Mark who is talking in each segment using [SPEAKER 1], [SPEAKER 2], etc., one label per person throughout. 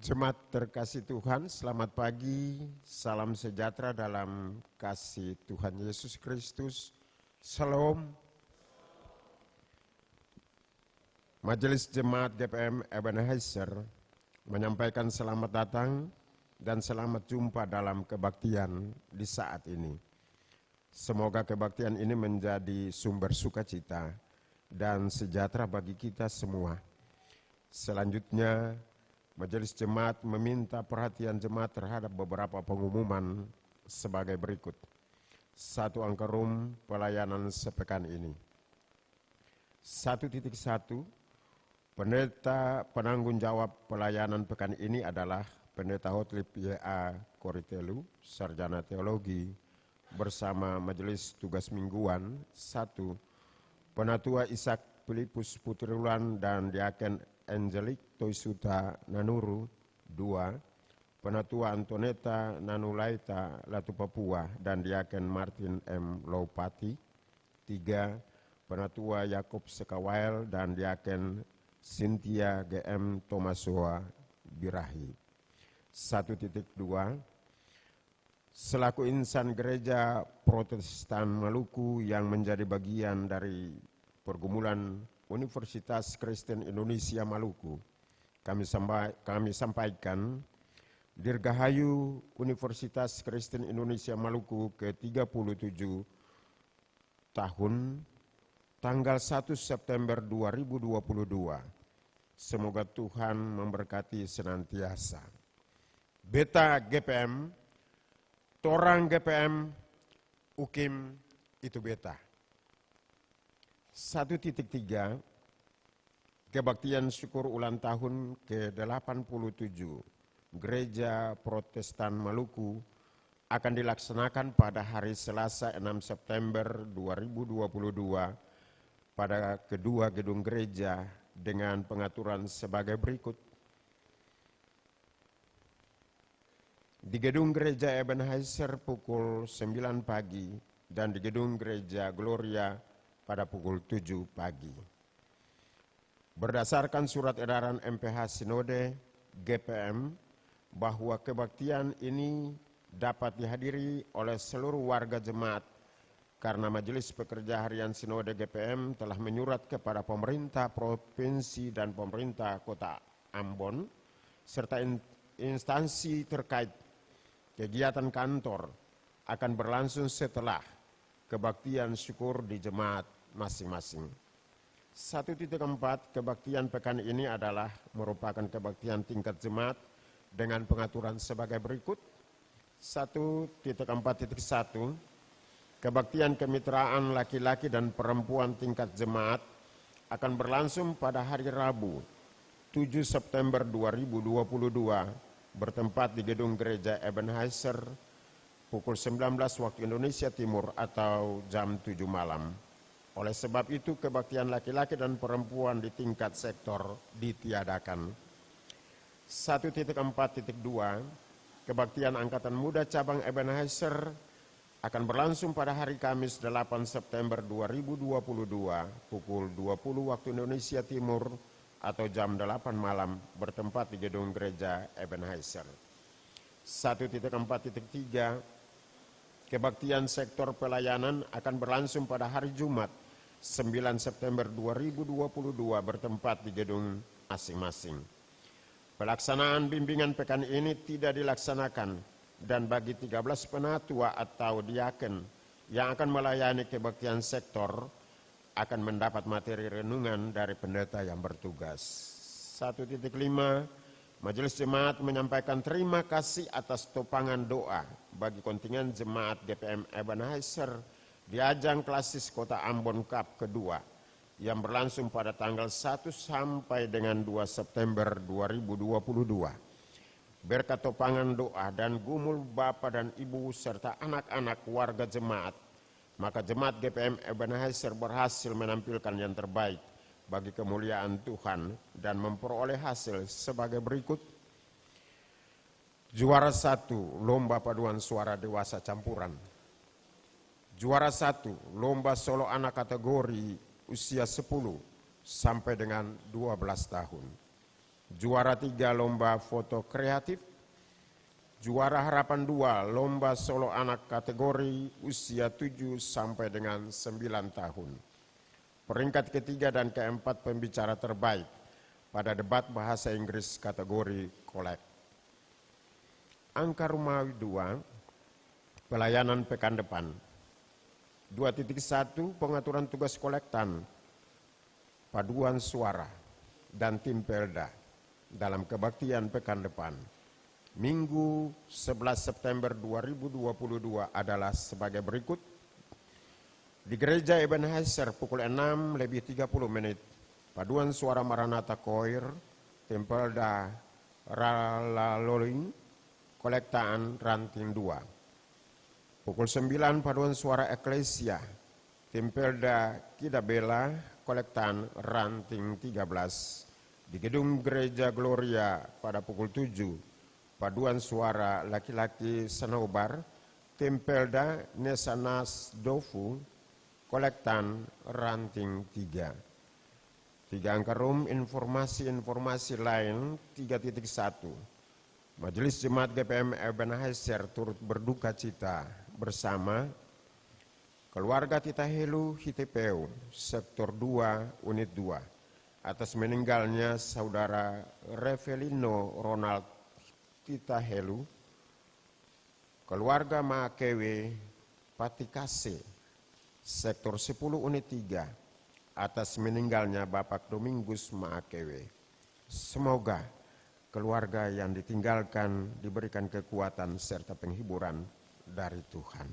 [SPEAKER 1] Jemaat terkasih Tuhan, selamat pagi, salam sejahtera dalam kasih Tuhan Yesus Kristus. Shalom. Majelis Jemaat GPM Ebenezer menyampaikan selamat datang dan selamat jumpa dalam kebaktian di saat ini. Semoga kebaktian ini menjadi sumber sukacita dan sejahtera bagi kita semua. Selanjutnya, Majelis Jemaat meminta perhatian jemaat terhadap beberapa pengumuman sebagai berikut. 1 angka room pelayanan sepekan ini. 1.1 Pendeta penanggung jawab pelayanan pekan ini adalah Pendeta Hotlip Y.A. Koritelu, Sarjana Teologi, bersama Majelis Tugas Mingguan. 1. Penatua Ishak Filipus Putriulan dan Diaken Angelik Toisuta Nanuru. 2. Penatua Antoneta Nanulaita Latu Papua dan Diaken Martin M. Lopati. 3. Penatua Yakob Sekawael dan Diaken Cynthia GM Tomasoa Birahi. 1.2 Selaku insan gereja Protestan Maluku yang menjadi bagian dari pergumulan Universitas Kristen Indonesia Maluku, kami sampaikan Dirgahayu Universitas Kristen Indonesia Maluku ke-37 tahun tanggal 1 September 2022. Semoga Tuhan memberkati senantiasa. Beta GPM, Torang GPM, Ukim itu beta. 1.3 Kebaktian syukur ulang tahun ke-87 Gereja Protestan Maluku akan dilaksanakan pada hari Selasa 6 September 2022 pada kedua gedung gereja dengan pengaturan sebagai berikut. Di gedung gereja Ebenezer pukul 9 pagi dan di gedung gereja Gloria pada pukul 7 pagi. Berdasarkan surat edaran MPH Sinode GPM bahwa kebaktian ini dapat dihadiri oleh seluruh warga jemaat karena Majelis Pekerja Harian Sinode GPM telah menyurat kepada pemerintah provinsi dan pemerintah kota Ambon serta instansi terkait kegiatan kantor akan berlangsung setelah kebaktian syukur di jemaat masing-masing. 1.4 Kebaktian pekan ini adalah merupakan kebaktian tingkat jemaat dengan pengaturan sebagai berikut. 1.4.1 Kebaktian kemitraan laki-laki dan perempuan tingkat jemaat akan berlangsung pada hari Rabu 7 September 2022 bertempat di gedung gereja Ebenezer pukul 19 waktu Indonesia Timur atau jam 7 malam. Oleh sebab itu kebaktian laki-laki dan perempuan di tingkat sektor ditiadakan. 1.4.2 Kebaktian Angkatan Muda Cabang Ebenezer akan berlangsung pada hari Kamis 8 September 2022 pukul 20 waktu Indonesia Timur atau jam 8 malam bertempat di gedung gereja Ebenezer. 1.4.3 Kebaktian sektor pelayanan akan berlangsung pada hari Jumat 9 September 2022 bertempat di gedung masing-masing. Pelaksanaan bimbingan pekan ini tidak dilaksanakan dan bagi 13 penatua atau diaken yang akan melayani kebaktian sektor akan mendapat materi renungan dari pendeta yang bertugas. 1.5 Majelis Jemaat menyampaikan terima kasih atas topangan doa bagi kontingen Jemaat GPM Ebenezer di ajang klasis Kota Ambon Cup kedua yang berlangsung pada tanggal 1 sampai dengan 2 September 2022. Berkat topangan doa dan gumul Bapa dan Ibu serta anak-anak warga jemaat, maka Jemaat GPM Ebenezer berhasil menampilkan yang terbaik bagi kemuliaan Tuhan dan memperoleh hasil sebagai berikut. Juara 1 Lomba Paduan Suara Dewasa Campuran. Juara 1 Lomba Solo Anak kategori usia 10 sampai dengan 12 tahun. Juara 3 lomba foto kreatif. Juara harapan 2 lomba solo anak kategori usia 7 sampai dengan 9 tahun. Peringkat ketiga dan keempat pembicara terbaik pada debat bahasa Inggris kategori kolek. Angka Romawi 2, pelayanan pekan depan. 2.1 pengaturan tugas kolektan, paduan suara, dan tim Pelda dalam kebaktian pekan depan. Minggu 11 September 2022 adalah sebagai berikut. Di Gereja Ebenezer pukul 6:30 paduan suara Maranatha Choir, tim Pelda Ralaloling, kolektaan ranting 2. Pukul 9 paduan suara Eklesia, tim Pelda Kidabela, kolektaan ranting 13. Di gedung Gereja Gloria pada pukul 7 paduan suara laki-laki Sanobar, tim Pelda Nesanas Dofu, kolektan ranting 3. 3 angka rum informasi lain 3.1. Majelis Jemaat GPM Ebenezer turut berduka cita bersama keluarga Tita Helu Hitepeu, Sektor 2, Unit 2, atas meninggalnya Saudara Revelino Ronald Tita Helu, keluarga Makewe Patikase, Sektor 10 Unit 3, atas meninggalnya Bapak Domingus Makewe. Semoga keluarga yang ditinggalkan diberikan kekuatan serta penghiburan dari Tuhan.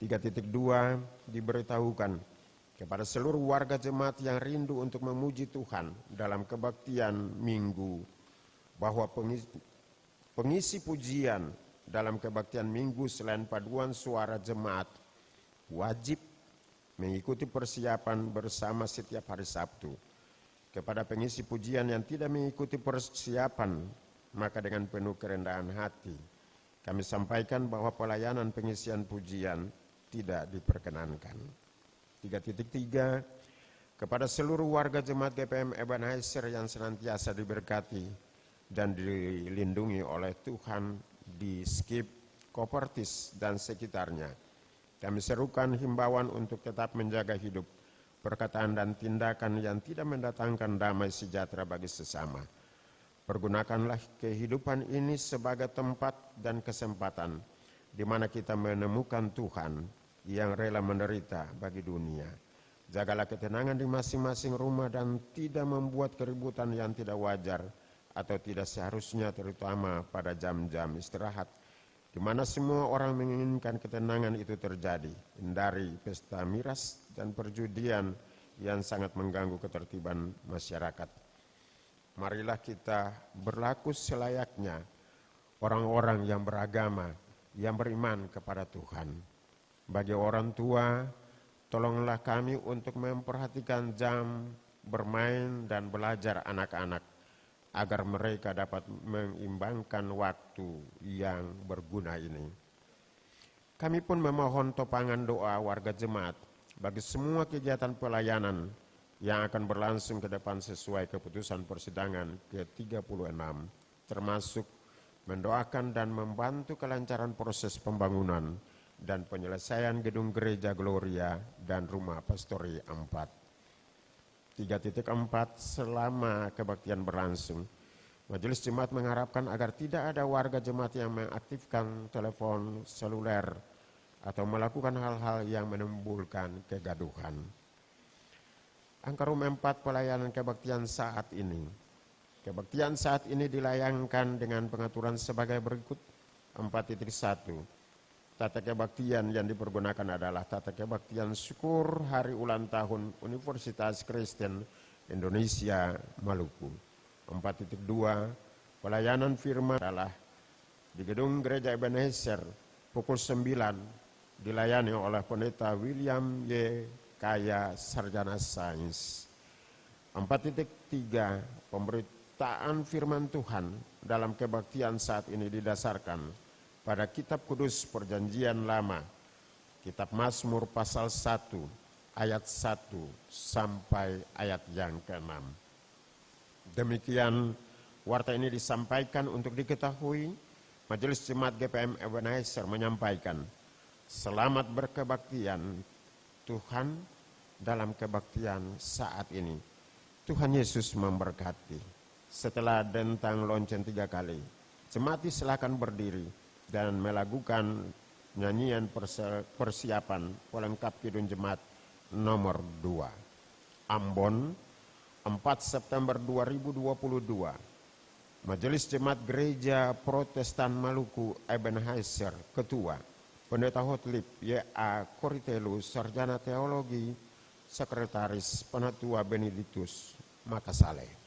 [SPEAKER 1] 3.2 diberitahukan kepada seluruh warga jemaat yang rindu untuk memuji Tuhan dalam kebaktian minggu bahwa pengisi pujian dalam kebaktian minggu selain paduan suara jemaat wajib mengikuti persiapan bersama setiap hari Sabtu. Kepada pengisi pujian yang tidak mengikuti persiapan, maka dengan penuh kerendahan hati kami sampaikan bahwa pelayanan pengisian pujian tidak diperkenankan. 3.3 kepada seluruh warga jemaat GPM Ebenezer yang senantiasa diberkati dan dilindungi oleh Tuhan di Skip, Kopertis, dan sekitarnya. Kami serukan himbauan untuk tetap menjaga hidup, perkataan dan tindakan yang tidak mendatangkan damai sejahtera bagi sesama. Pergunakanlah kehidupan ini sebagai tempat dan kesempatan di mana kita menemukan Tuhan yang rela menderita bagi dunia. Jagalah ketenangan di masing-masing rumah dan tidak membuat keributan yang tidak wajar atau tidak seharusnya, terutama pada jam-jam istirahat, di mana semua orang menginginkan ketenangan itu terjadi. Hindari pesta miras dan perjudian yang sangat mengganggu ketertiban masyarakat. Marilah kita berlaku selayaknya orang-orang yang beragama, yang beriman kepada Tuhan. Bagi orang tua, tolonglah kami untuk memperhatikan jam bermain dan belajar anak-anak, agar mereka dapat mengimbangkan waktu yang berguna ini. Kami pun memohon topangan doa warga jemaat bagi semua kegiatan pelayanan yang akan berlangsung ke depan sesuai keputusan persidangan ke-36, termasuk mendoakan dan membantu kelancaran proses pembangunan dan penyelesaian gedung Gereja Gloria dan Rumah Pastori 4. 3.4 selama kebaktian berlangsung, Majelis Jemaat mengharapkan agar tidak ada warga jemaat yang mengaktifkan telepon seluler atau melakukan hal-hal yang menimbulkan kegaduhan. Angka Rum 4 pelayanan kebaktian saat ini. Kebaktian saat ini dilayangkan dengan pengaturan sebagai berikut. 4.1 tata kebaktian yang dipergunakan adalah tata kebaktian syukur hari ulang tahun Universitas Kristen Indonesia Maluku. 4.2 pelayanan firman adalah di gedung Gereja Ebenezer pukul 9 dilayani oleh Pendeta William Y. Kaya Sarjana Sains. 4.3 pemberitaan firman Tuhan dalam kebaktian saat ini didasarkan pada Kitab Kudus Perjanjian Lama, Kitab Mazmur pasal 1 ayat 1 sampai ayat yang ke-6. Demikian warta ini disampaikan untuk diketahui. Majelis Jemaat GPM Ebenezer menyampaikan, selamat berkebaktian Tuhan dalam kebaktian saat ini. Tuhan Yesus memberkati. Setelah dentang lonceng 3 kali, jemaat silakan berdiri dan melakukan nyanyian persiapan pelengkap Kidung Jemaat nomor 2. Ambon, 4 September 2022. Majelis Jemaat Gereja Protestan Maluku Ebenezer Ketua, Pendeta Hotlip Y.A. Koritelu, Sarjana Teologi, Sekretaris Penatua Benediktus Makassale.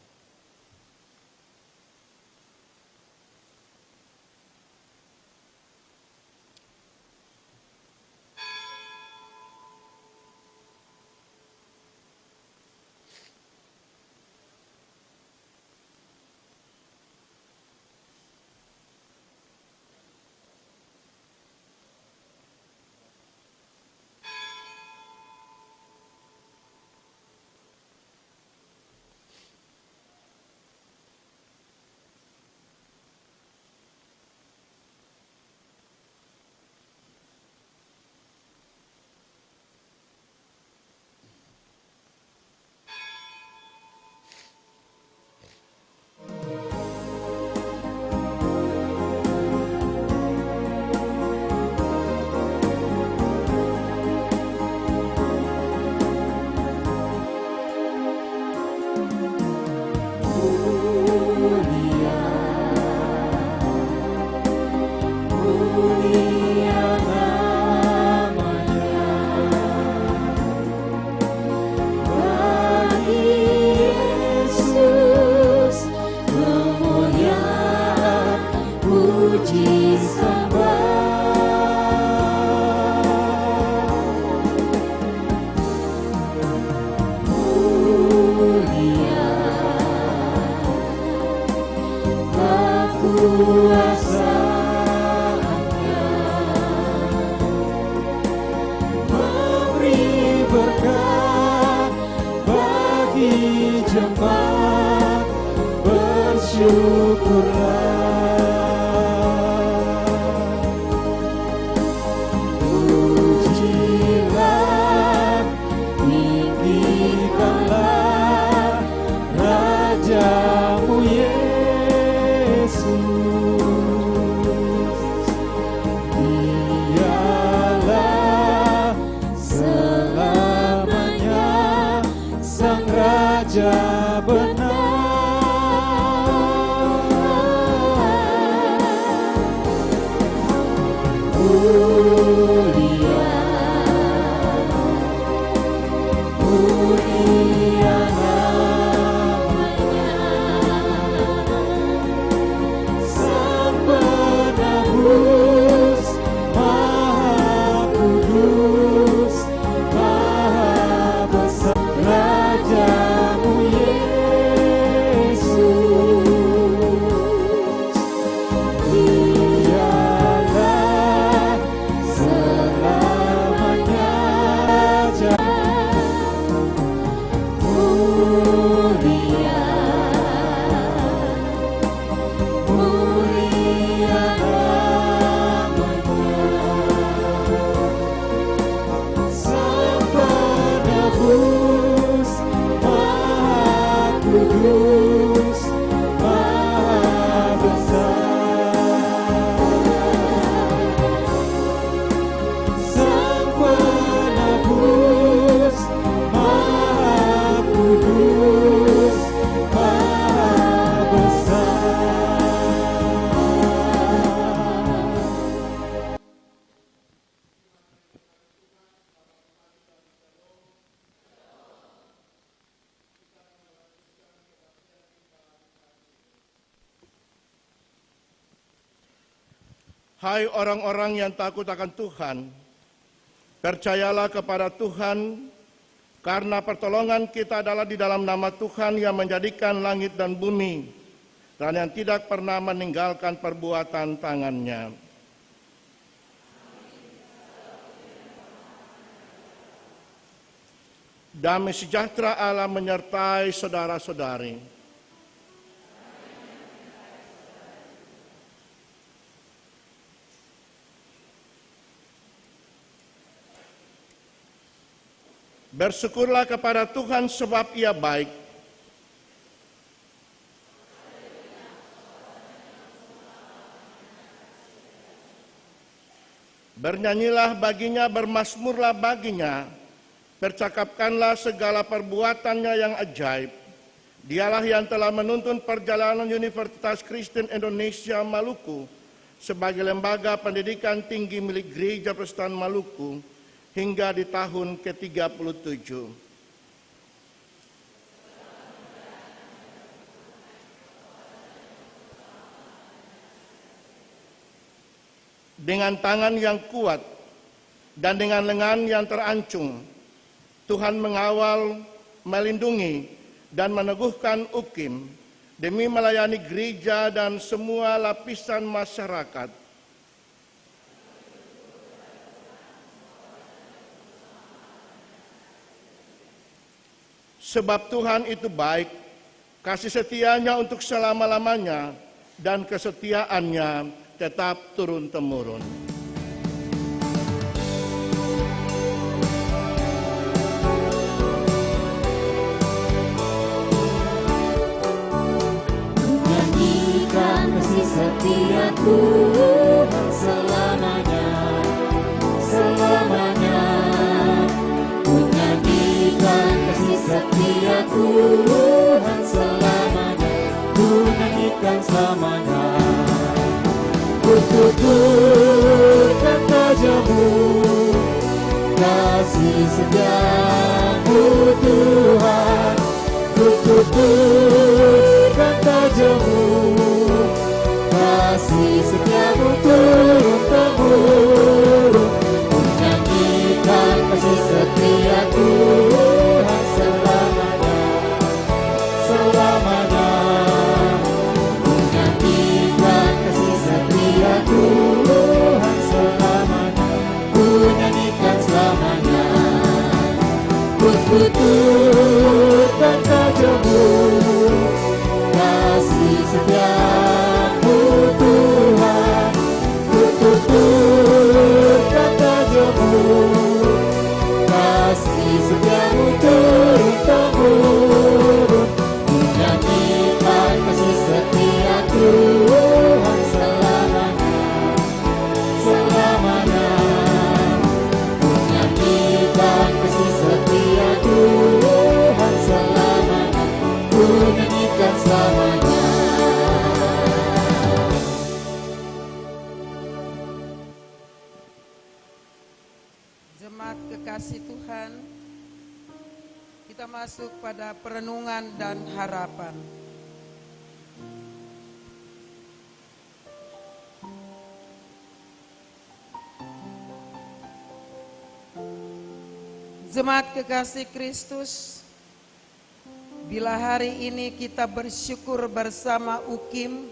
[SPEAKER 2] Hai orang-orang yang takut akan Tuhan, percayalah kepada Tuhan, karena pertolongan kita adalah di dalam nama Tuhan yang menjadikan langit dan bumi, dan yang tidak pernah meninggalkan perbuatan tangannya. Damai sejahtera Allah menyertai saudara-saudari. Bersyukurlah kepada Tuhan sebab Ia baik. Bernyanyilah baginya, bermazmurlah baginya, percakapkanlah segala perbuatannya yang ajaib. Dialah yang telah menuntun perjalanan Universitas Kristen Indonesia Maluku sebagai lembaga pendidikan tinggi milik Gereja Protestan Maluku hingga di tahun ke-37. Dengan tangan yang kuat dan dengan lengan yang terancung, Tuhan mengawal, melindungi, dan meneguhkan UKIM demi melayani gereja dan semua lapisan masyarakat. Sebab Tuhan itu baik, kasih setianya untuk selama-lamanya, dan kesetiaannya tetap turun-temurun.
[SPEAKER 3] Setia Tuhan selamanya, selamanya. Ku nyanyikan kasih setia Tuhan selamanya, ku nyanyikan selamanya. Ku tuturkan tajamu, kasih setiamu Tuhan. Ku tuturkan tajamu, kasih setiamu turun-temurun. Ku nyanyikan kasih setia Tuhan selamanya, selamanya. Ku nyanyikan kasih setia Tuhan selamanya, ku nyanyikan selamanya. Ku tuturkan tajamu, kasih setiamu Tuhan. Ku tuturkan tajamu, kasih setiamu turun-temurun. Ku nyanyikan kasih setia Tuhan selamanya, selamanya. Ku nyanyikan kasih setia Tuhan selamanya, ku nyanyikan selamanya.
[SPEAKER 4] Jemaat kekasih Tuhan, kita masuk pada perenungan dan harapan. Jemaat kekasih Kristus, bila hari ini kita bersyukur bersama UKIM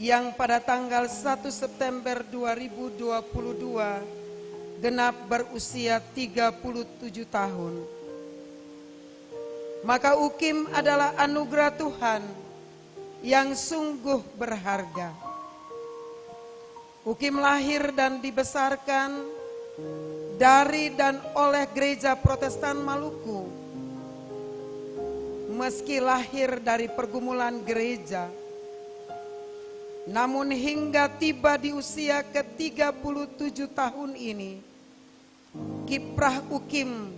[SPEAKER 4] yang pada tanggal 1 September 2022 genap berusia 37 tahun. Maka UKIM adalah anugerah Tuhan yang sungguh berharga. UKIM lahir dan dibesarkan dari dan oleh Gereja Protestan Maluku. Meski lahir dari pergumulan gereja, namun hingga tiba di usia ke-37 tahun ini, kiprah UKIM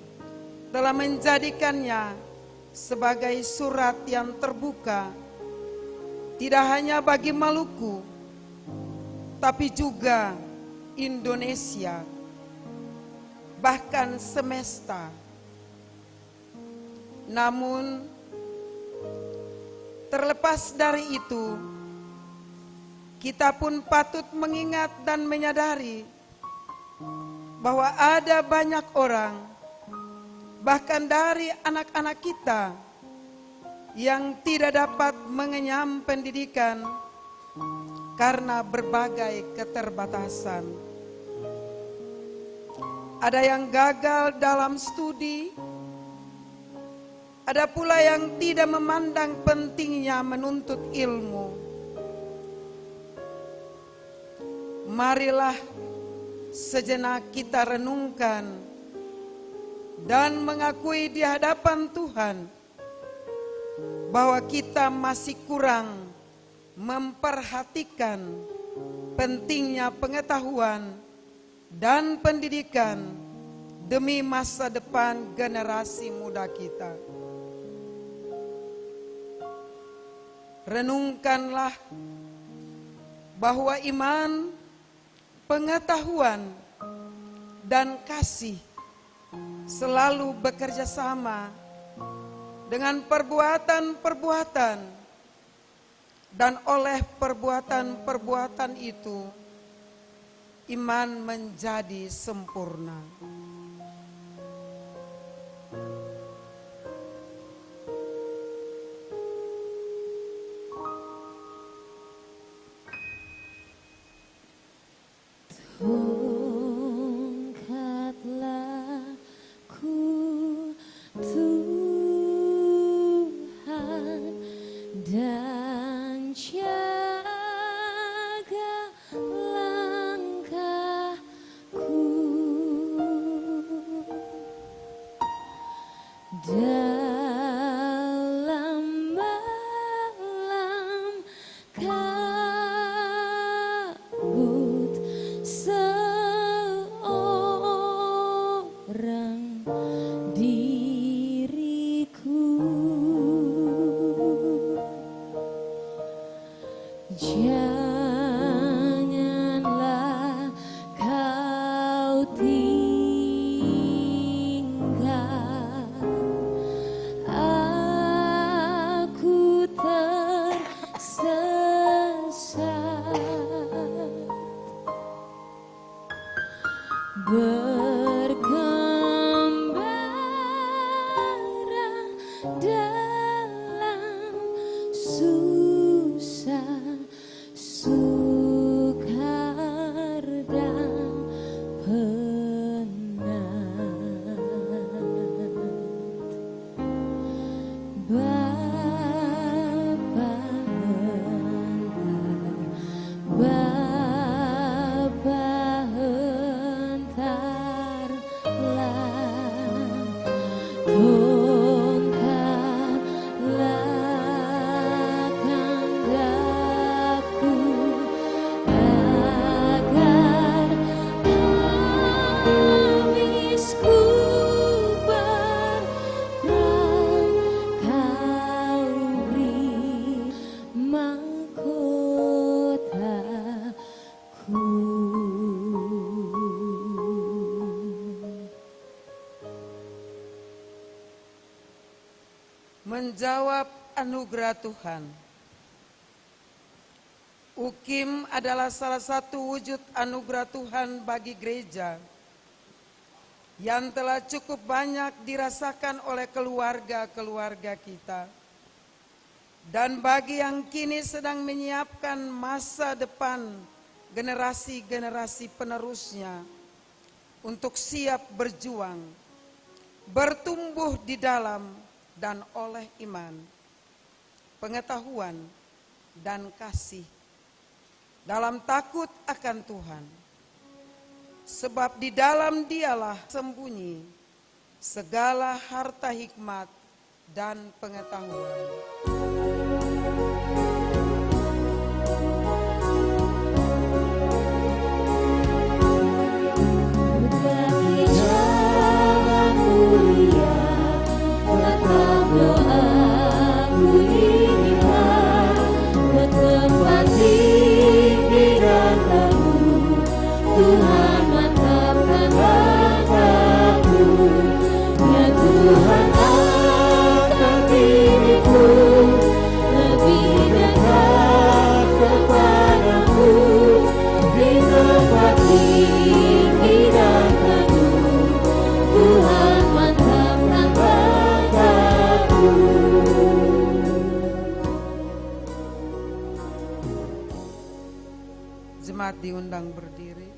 [SPEAKER 4] telah menjadikannya sebagai surat yang terbuka, tidak hanya bagi Maluku, tapi juga Indonesia, bahkan semesta. Namun, terlepas dari itu, kita pun patut mengingat dan menyadari bahwa ada banyak orang, bahkan dari anak-anak kita, yang tidak dapat mengenyam pendidikan karena berbagai keterbatasan. Ada yang gagal dalam studi, ada pula yang tidak memandang pentingnya menuntut ilmu. Marilah sejenak kita renungkan dan mengakui di hadapan Tuhan bahwa kita masih kurang memperhatikan pentingnya pengetahuan dan pendidikan demi masa depan generasi muda kita. Renungkanlah bahwa iman, pengetahuan, dan kasih selalu bekerja sama dengan perbuatan-perbuatan, dan oleh perbuatan-perbuatan itu iman menjadi sempurna.
[SPEAKER 3] Angkatlah ku Tuhan dan jaga langkahku dalam malam kabut. Seorang diriku, janganlah kau tinggal aku tersesat. Bergembira dalam susah, sukar dan penat. Bapa tongkatlah kehendakku agar habisku berperang, kau beri mahkotaku.
[SPEAKER 4] Menjawab anugerah Tuhan. UKIM adalah salah satu wujud anugerah Tuhan bagi gereja yang telah cukup banyak dirasakan oleh keluarga-keluarga kita. Dan bagi yang kini sedang menyiapkan masa depan generasi-generasi penerusnya untuk siap berjuang, bertumbuh di dalam dan oleh iman, pengetahuan, dan kasih dalam takut akan Tuhan. Sebab di dalam Dialah sembunyi segala harta hikmat dan pengetahuan.
[SPEAKER 3] Bagi jalan mulia, tetap doaku lihat ke tempat tinggi dan teguh. Tuhan mantapkan langkahku, ya Tuhan angkat diriku lebih dekat kepadamu di tempat tinggi dan teguh. Tuhan mantapkan langkahku.
[SPEAKER 4] Jemaat diundang berdiri.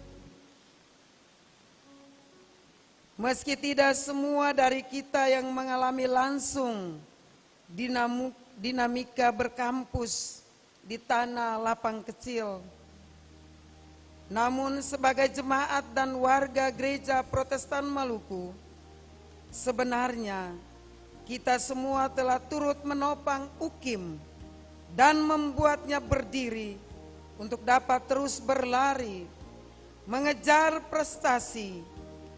[SPEAKER 4] Meski tidak semua dari kita yang mengalami langsung dinamika berkampus di tanah lapang kecil, namun sebagai jemaat dan warga gereja Protestan Maluku, Sebenarnya kita semua telah turut menopang UKIM dan membuatnya berdiri untuk dapat terus berlari, mengejar prestasi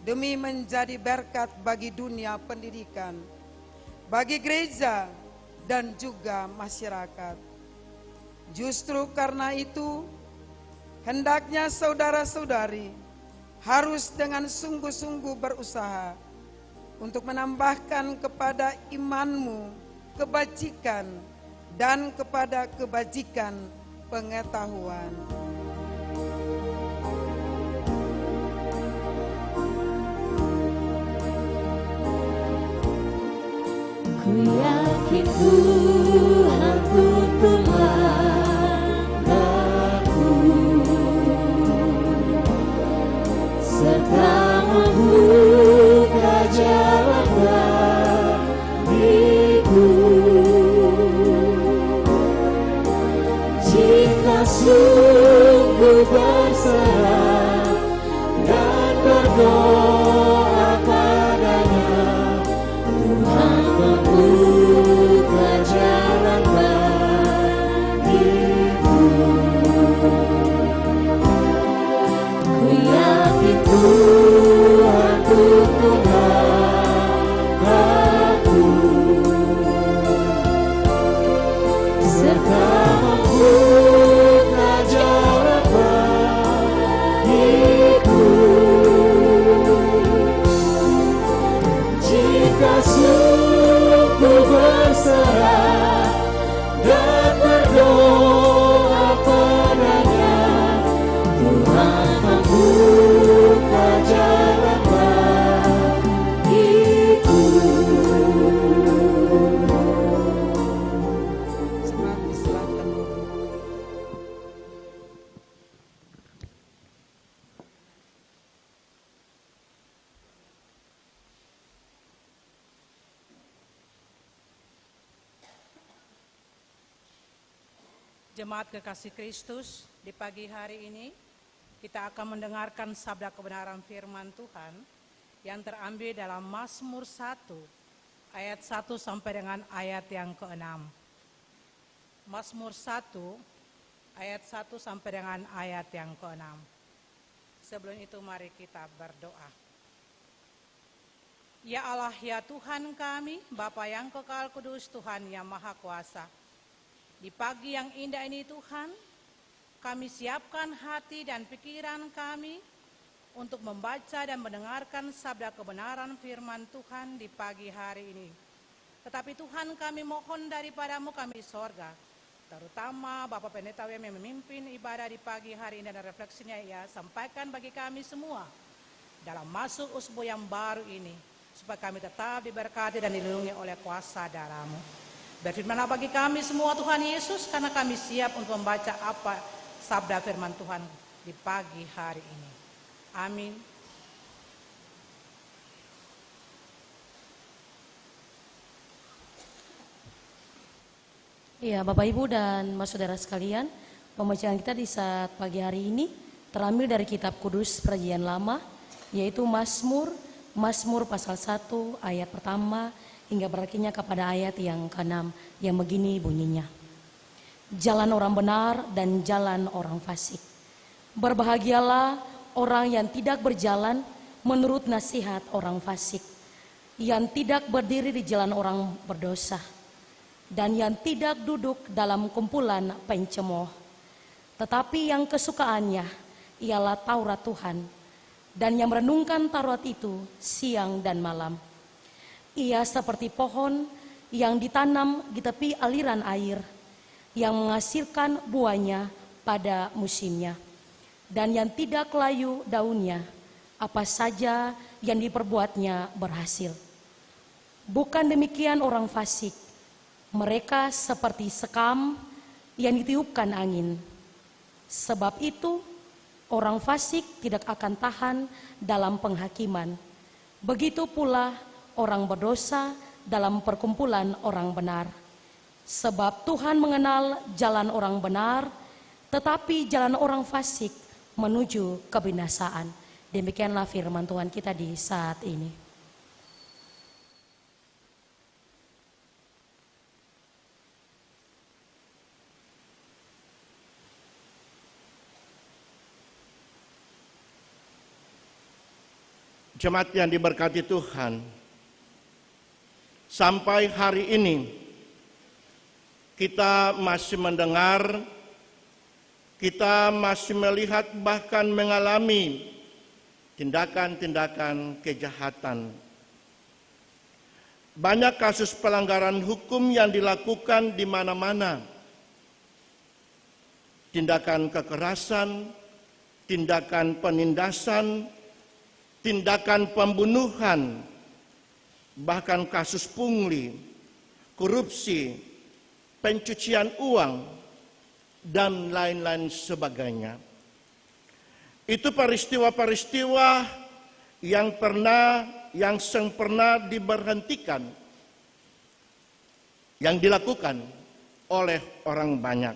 [SPEAKER 4] demi menjadi berkat bagi dunia pendidikan, bagi gereja dan juga masyarakat. Justru karena itu, hendaknya saudara-saudari harus dengan sungguh-sungguh berusaha untuk menambahkan kepada imanmu kebajikan dan kepada kebajikan pengetahuan.
[SPEAKER 3] Ku yakin Tuhan tuntunlah aku, serta membuka jalan bagiku. Jika sungguh berserah dan berdoa padanya, Tuhan membuka jalan bagiku. Ku yakin Tuhan tuntunlah aku, serta membuka jalan bagiku. Jika sungguh berserah dan berdoa padanya, Tuhan membuka jalan bagiku.
[SPEAKER 4] Selamat disilahkan duduk.
[SPEAKER 5] Jemaat kekasih Kristus, di pagi hari ini kita akan mendengarkan sabda kebenaran firman Tuhan yang terambil dalam Mazmur 1 ayat 1 sampai dengan ayat yang ke-6. Mazmur 1 ayat 1 sampai dengan ayat yang ke-6. Sebelum itu mari kita berdoa. Ya Allah, ya Tuhan kami, Bapa yang kekal kudus, Tuhan yang maha kuasa. Di pagi yang indah ini Tuhan, kami siapkan hati dan pikiran kami untuk membaca dan mendengarkan sabda kebenaran firman Tuhan di pagi hari ini. Tetapi Tuhan, kami mohon daripadamu kami di sorga, terutama Bapak Pendeta yang memimpin ibadah di pagi hari ini dan refleksinya ia sampaikan bagi kami semua dalam masuk usbu yang baru ini, supaya kami tetap diberkati dan dilindungi oleh kuasa darah-Mu. Berfirmanlah bagi kami semua Tuhan Yesus, karena kami siap untuk membaca apa sabda firman Tuhan di pagi hari ini. Amin.
[SPEAKER 6] Ya, Bapak Ibu dan Mas Saudara sekalian, pembacaan kita di saat pagi hari ini terambil dari kitab Kudus Perjanjian Lama, yaitu Mazmur pasal 1 ayat pertama hingga berakhirnya kepada ayat yang ke-6 yang begini bunyinya. Jalan orang benar dan jalan orang fasik. Berbahagialah orang yang tidak berjalan menurut nasihat orang fasik, yang tidak berdiri di jalan orang berdosa, dan yang tidak duduk dalam kumpulan pencemooh. Tetapi yang kesukaannya ialah Taurat Tuhan, dan yang merenungkan Taurat itu siang dan malam. Ia seperti pohon yang ditanam di tepi aliran air, yang menghasilkan buahnya pada musimnya, dan yang tidak layu daunnya, apa saja yang diperbuatnya berhasil. Bukan demikian orang fasik, mereka seperti sekam yang ditiupkan angin. Sebab itu orang fasik tidak akan tahan dalam penghakiman. Begitu pula orang berdosa dalam perkumpulan orang benar. Sebab Tuhan mengenal jalan orang benar, tetapi jalan orang fasik menuju kebinasaan. Demikianlah firman Tuhan kita di saat ini.
[SPEAKER 2] Jemaat yang diberkati Tuhan, sampai hari ini kita masih mendengar, kita masih melihat bahkan mengalami tindakan-tindakan kejahatan. Banyak kasus pelanggaran hukum yang dilakukan di mana-mana. Tindakan kekerasan, tindakan penindasan, tindakan pembunuhan, bahkan kasus pungli, korupsi, pencucian uang, dan lain-lain sebagainya. Itu peristiwa-peristiwa yang pernah diberhentikan, yang dilakukan oleh orang banyak.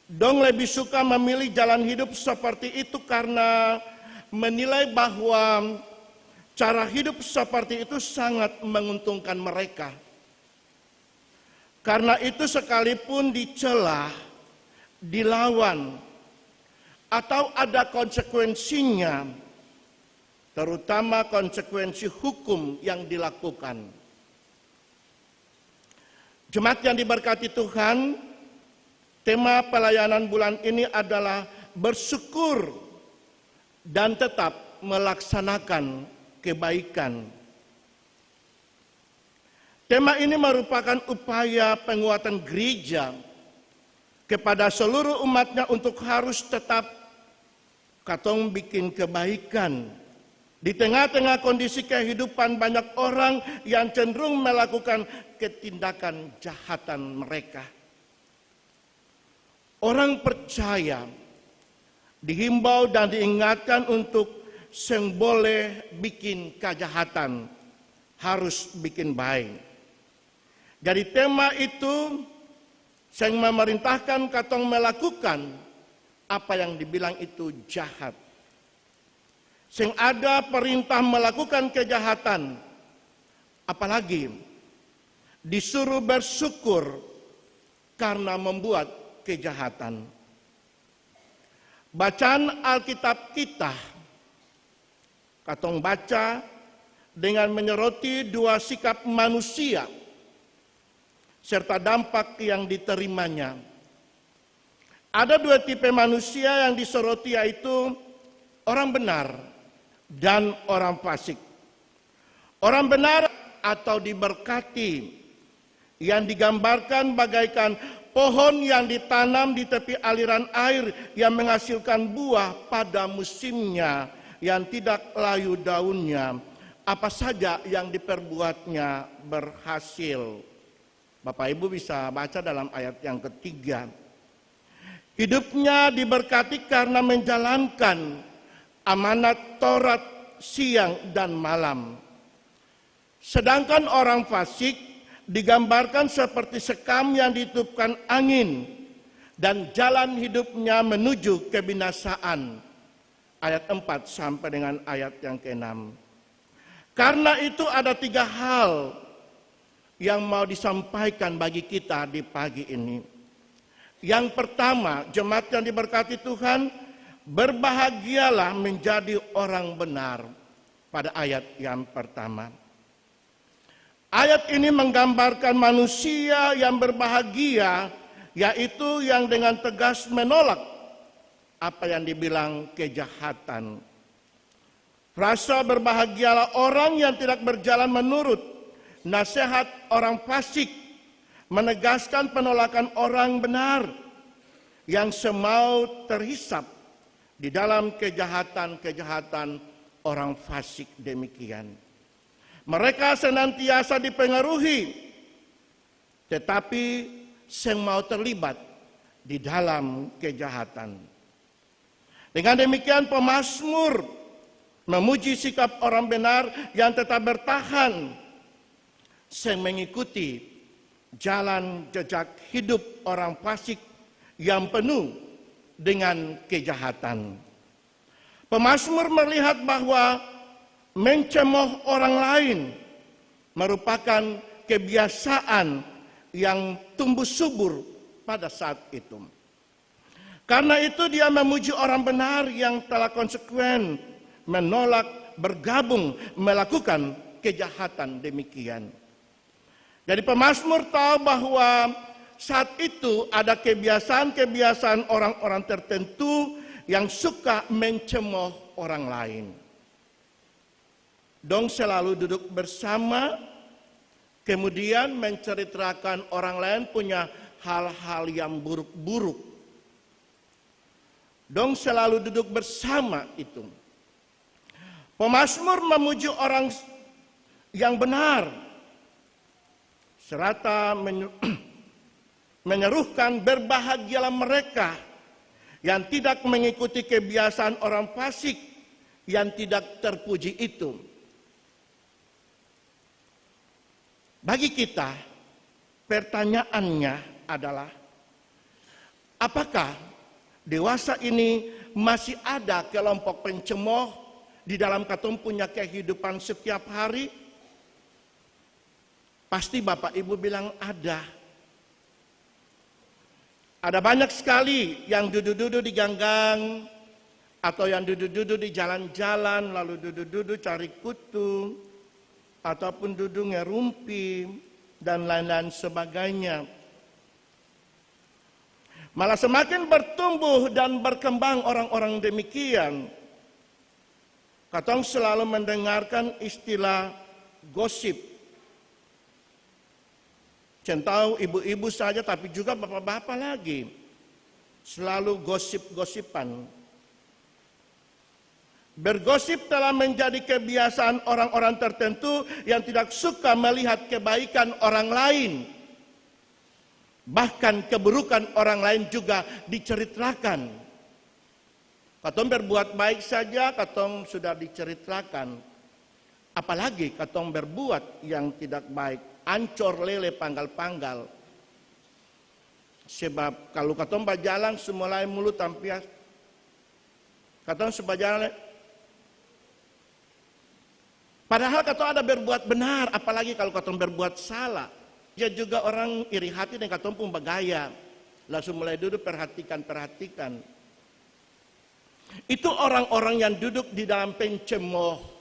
[SPEAKER 2] Dong lebih suka memilih jalan hidup seperti itu karena menilai bahwa cara hidup seperti itu sangat menguntungkan mereka. Karena itu sekalipun dicela, dilawan, atau ada konsekuensinya, terutama konsekuensi hukum yang dilakukan. Jemaat yang diberkati Tuhan, tema pelayanan bulan ini adalah bersyukur dan tetap melaksanakan kebaikan. Tema ini merupakan upaya penguatan gereja kepada seluruh umatnya untuk harus tetap katong bikin kebaikan. Di tengah-tengah kondisi kehidupan banyak orang yang cenderung melakukan ketindakan jahatan mereka. Orang percaya dihimbau dan diingatkan untuk seng boleh bikin kejahatan, harus bikin baik. Jadi tema itu seng memerintahkan katong melakukan apa yang dibilang itu jahat. Seng ada perintah melakukan kejahatan, apalagi disuruh bersyukur karena membuat kejahatan. Bacaan Alkitab kita, katong baca dengan menyoroti dua sikap manusia serta dampak yang diterimanya. Ada dua tipe manusia yang disoroti, yaitu orang benar dan orang fasik. Orang benar atau diberkati yang digambarkan bagaikan pohon yang ditanam di tepi aliran air yang menghasilkan buah pada musimnya, yang tidak layu daunnya, apa saja yang diperbuatnya berhasil. Bapak Ibu bisa baca dalam ayat yang ketiga. Hidupnya diberkati karena menjalankan amanat Taurat siang dan malam. Sedangkan orang fasik digambarkan seperti sekam yang ditiupkan angin dan jalan hidupnya menuju kebinasaan. Ayat 4 sampai dengan ayat yang ke-6. Karena itu ada 3 hal yang mau disampaikan bagi kita di pagi ini. Yang pertama, jemaat yang diberkati Tuhan, berbahagialah menjadi orang benar, pada ayat yang pertama. Ayat ini menggambarkan manusia yang berbahagia, yaitu yang dengan tegas menolak apa yang dibilang kejahatan. Rasa berbahagialah orang yang tidak berjalan menurut nasihat orang fasik, menegaskan penolakan orang benar yang semau terhisap di dalam kejahatan-kejahatan orang fasik demikian. Mereka senantiasa dipengaruhi, tetapi seng mau terlibat di dalam kejahatan. Dengan demikian pemazmur memuji sikap orang benar yang tetap bertahan, seng mengikuti jalan jejak hidup orang fasik yang penuh dengan kejahatan. Pemazmur melihat bahwa mencemooh orang lain merupakan kebiasaan yang tumbuh subur pada saat itu. Karena itu dia memuji orang benar yang telah konsekuen menolak bergabung melakukan kejahatan demikian. Jadi pemazmur tahu bahwa saat itu ada kebiasaan-kebiasaan orang-orang tertentu yang suka mencemooh orang lain. Dong selalu duduk bersama, kemudian menceritakan orang lain punya hal-hal yang buruk-buruk. Dong selalu duduk bersama itu. Pemazmur memuji orang yang benar, serta menyerukan berbahagialah mereka yang tidak mengikuti kebiasaan orang fasik yang tidak terpuji itu. Bagi kita, pertanyaannya adalah, apakah dewasa ini masih ada kelompok pencemooh di dalam katong punya kehidupan setiap hari? Pasti Bapak Ibu bilang ada. Ada banyak sekali yang duduk-duduk di ganggang, atau yang duduk-duduk di jalan-jalan, lalu duduk-duduk cari kutu, ataupun duduk ngerumpi, dan lain-lain sebagainya. Malah semakin bertumbuh dan berkembang orang-orang demikian. Katong selalu mendengarkan istilah gosip. Centau ibu-ibu saja, tapi juga bapak-bapak lagi. Selalu gosip-gosipan. Bergosip telah menjadi kebiasaan orang-orang tertentu yang tidak suka melihat kebaikan orang lain. Bahkan keburukan orang lain juga diceritakan. Katong berbuat baik saja, katong sudah diceritakan. Apalagi katong berbuat yang tidak baik. Ancor lele panggal-panggal. Sebab kalau katong berjalan semulai mulut tampias. Katong sebajalan. Padahal katong ada berbuat benar, apalagi kalau katong berbuat salah. Dia juga orang iri hati dan katong pun bagaya. Langsung mulai duduk perhatikan. Itu orang-orang yang duduk di dalam pencemooh.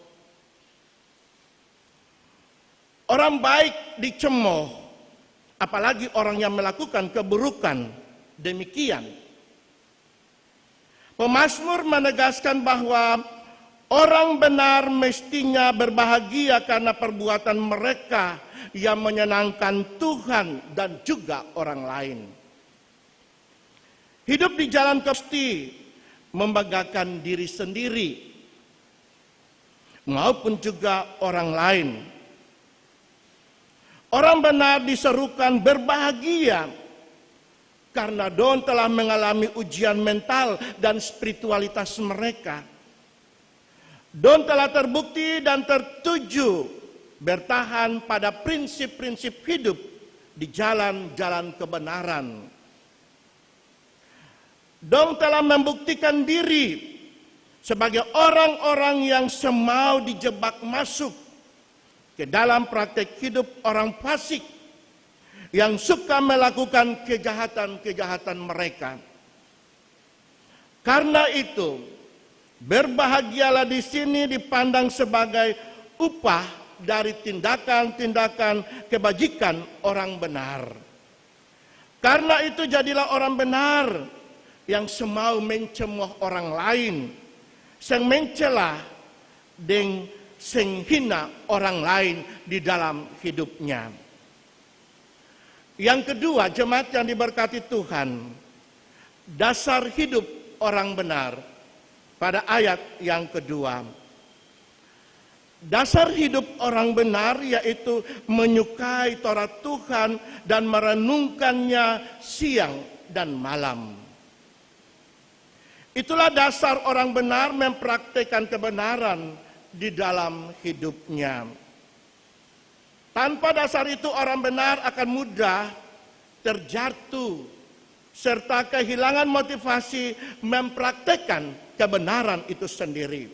[SPEAKER 2] Orang baik dicemooh, apalagi orang yang melakukan keburukan. Demikian. Pemazmur menegaskan bahwa orang benar mestinya berbahagia karena perbuatan mereka yang menyenangkan Tuhan dan juga orang lain. Hidup di jalan pasti membanggakan diri sendiri maupun juga orang lain. Orang benar diserukan berbahagia karena dong telah mengalami ujian mental dan spiritualitas mereka. Dong telah terbukti dan tertuju bertahan pada prinsip-prinsip hidup di jalan-jalan kebenaran. Dong telah membuktikan diri sebagai orang-orang yang semau dijebak masuk ke dalam praktek hidup orang fasik yang suka melakukan kejahatan-kejahatan mereka. Karena itu, berbahagialah di sini dipandang sebagai upah dari tindakan-tindakan kebajikan orang benar. Karena itu jadilah orang benar yang semau mencemooh orang lain, yang mencela dan menghina orang lain di dalam hidupnya. Yang kedua, jemaat yang diberkati Tuhan, dasar hidup orang benar pada ayat yang kedua. Dasar hidup orang benar yaitu menyukai Taurat Tuhan dan merenungkannya siang dan malam. Itulah dasar orang benar mempraktikkan kebenaran di dalam hidupnya. Tanpa dasar itu orang benar akan mudah terjatuh serta kehilangan motivasi mempraktikkan kebenaran itu sendiri.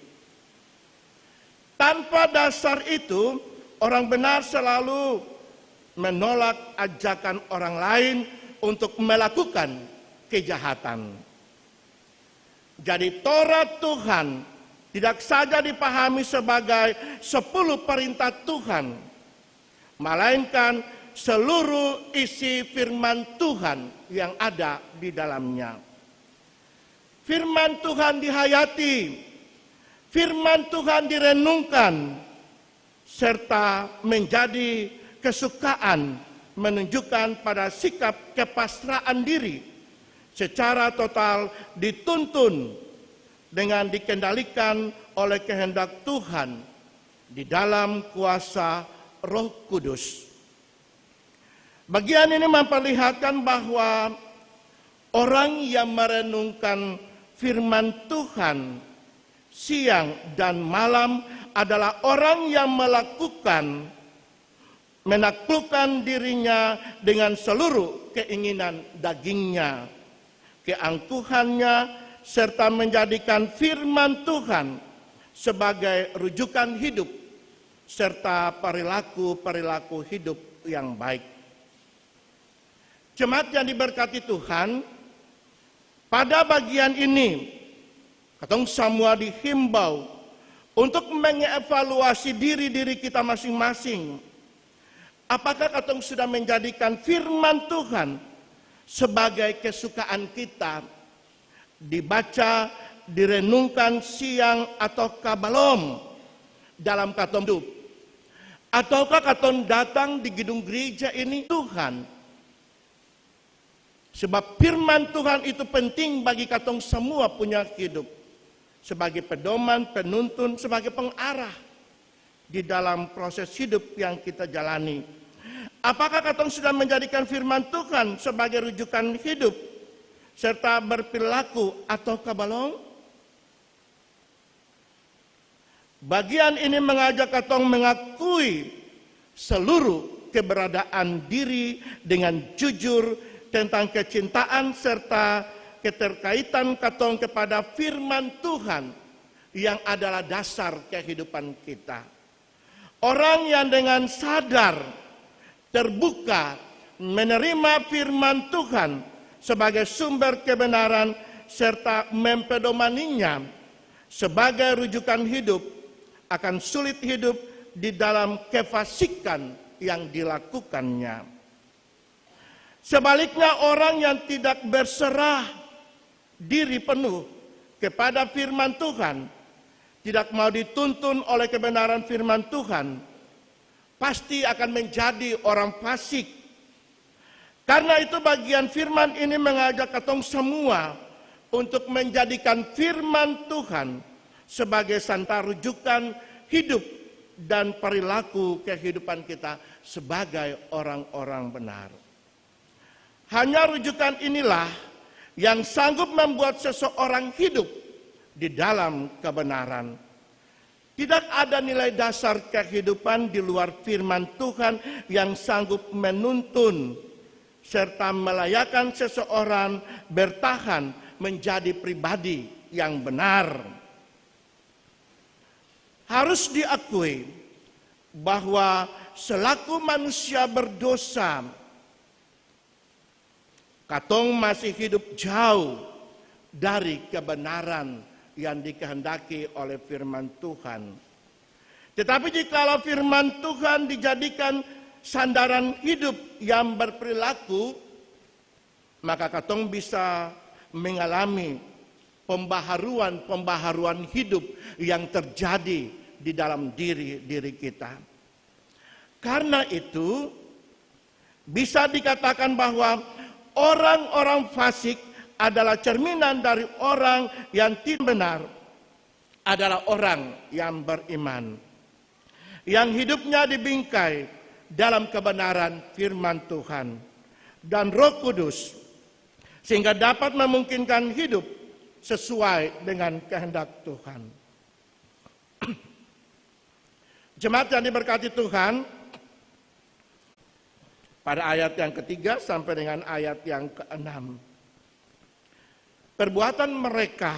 [SPEAKER 2] Tanpa dasar itu orang benar selalu menolak ajakan orang lain untuk melakukan kejahatan. Jadi Taurat Tuhan tidak saja dipahami sebagai 10 perintah Tuhan, melainkan seluruh isi firman Tuhan yang ada di dalamnya. Firman Tuhan dihayati, firman Tuhan direnungkan, serta menjadi kesukaan menunjukkan pada sikap kepasrahan diri secara total dituntun dengan dikendalikan oleh kehendak Tuhan di dalam kuasa Roh Kudus. Bagian ini memperlihatkan bahwa orang yang merenungkan firman Tuhan siang dan malam adalah orang yang menaklukkan dirinya dengan seluruh keinginan dagingnya, keangkuhannya, serta menjadikan firman Tuhan sebagai rujukan hidup, serta perilaku hidup yang baik. Jemaat yang diberkati Tuhan, pada bagian ini, katong semua dihimbau untuk mengevaluasi diri kita masing-masing. Apakah katong sudah menjadikan firman Tuhan sebagai kesukaan kita, dibaca, direnungkan siang ataukah belum dalam katong hidup? Ataukah katong datang di gedung gereja ini Tuhan? Sebab firman Tuhan itu penting bagi katong semua punya hidup. Sebagai pedoman, penuntun, sebagai pengarah di dalam proses hidup yang kita jalani. Apakah katong sudah menjadikan firman Tuhan sebagai rujukan hidup serta berperilaku ataukah belum? Bagian ini mengajak katong mengakui seluruh keberadaan diri dengan jujur tentang kecintaan serta keterkaitan katong kepada firman Tuhan yang adalah dasar kehidupan kita. Orang yang dengan sadar, terbuka, menerima firman Tuhan sebagai sumber kebenaran serta mempedomaninya sebagai rujukan hidup akan sulit hidup di dalam kefasikan yang dilakukannya. Sebaliknya orang yang tidak berserah diri penuh kepada firman Tuhan, tidak mau dituntun oleh kebenaran firman Tuhan, pasti akan menjadi orang fasik. Karena itu bagian firman ini mengajak katong semua untuk menjadikan firman Tuhan sebagai santa rujukan hidup dan perilaku kehidupan kita sebagai orang-orang benar. Hanya rujukan inilah yang sanggup membuat seseorang hidup di dalam kebenaran. Tidak ada nilai dasar kehidupan di luar firman Tuhan yang sanggup menuntun serta melayakkan seseorang bertahan menjadi pribadi yang benar. Harus diakui bahwa selaku manusia berdosa, katong masih hidup jauh dari kebenaran yang dikehendaki oleh firman Tuhan. Tetapi jikalau firman Tuhan dijadikan sandaran hidup yang berperilaku, maka katong bisa mengalami pembaharuan hidup yang terjadi di dalam diri kita. Karena itu bisa dikatakan bahwa orang-orang fasik adalah cerminan dari orang yang tidak benar, adalah orang yang beriman, yang hidupnya dibingkai dalam kebenaran firman Tuhan dan Roh Kudus, sehingga dapat memungkinkan hidup sesuai dengan kehendak Tuhan. Jemaat yang diberkati Tuhan, pada ayat yang ketiga sampai dengan ayat yang keenam, perbuatan mereka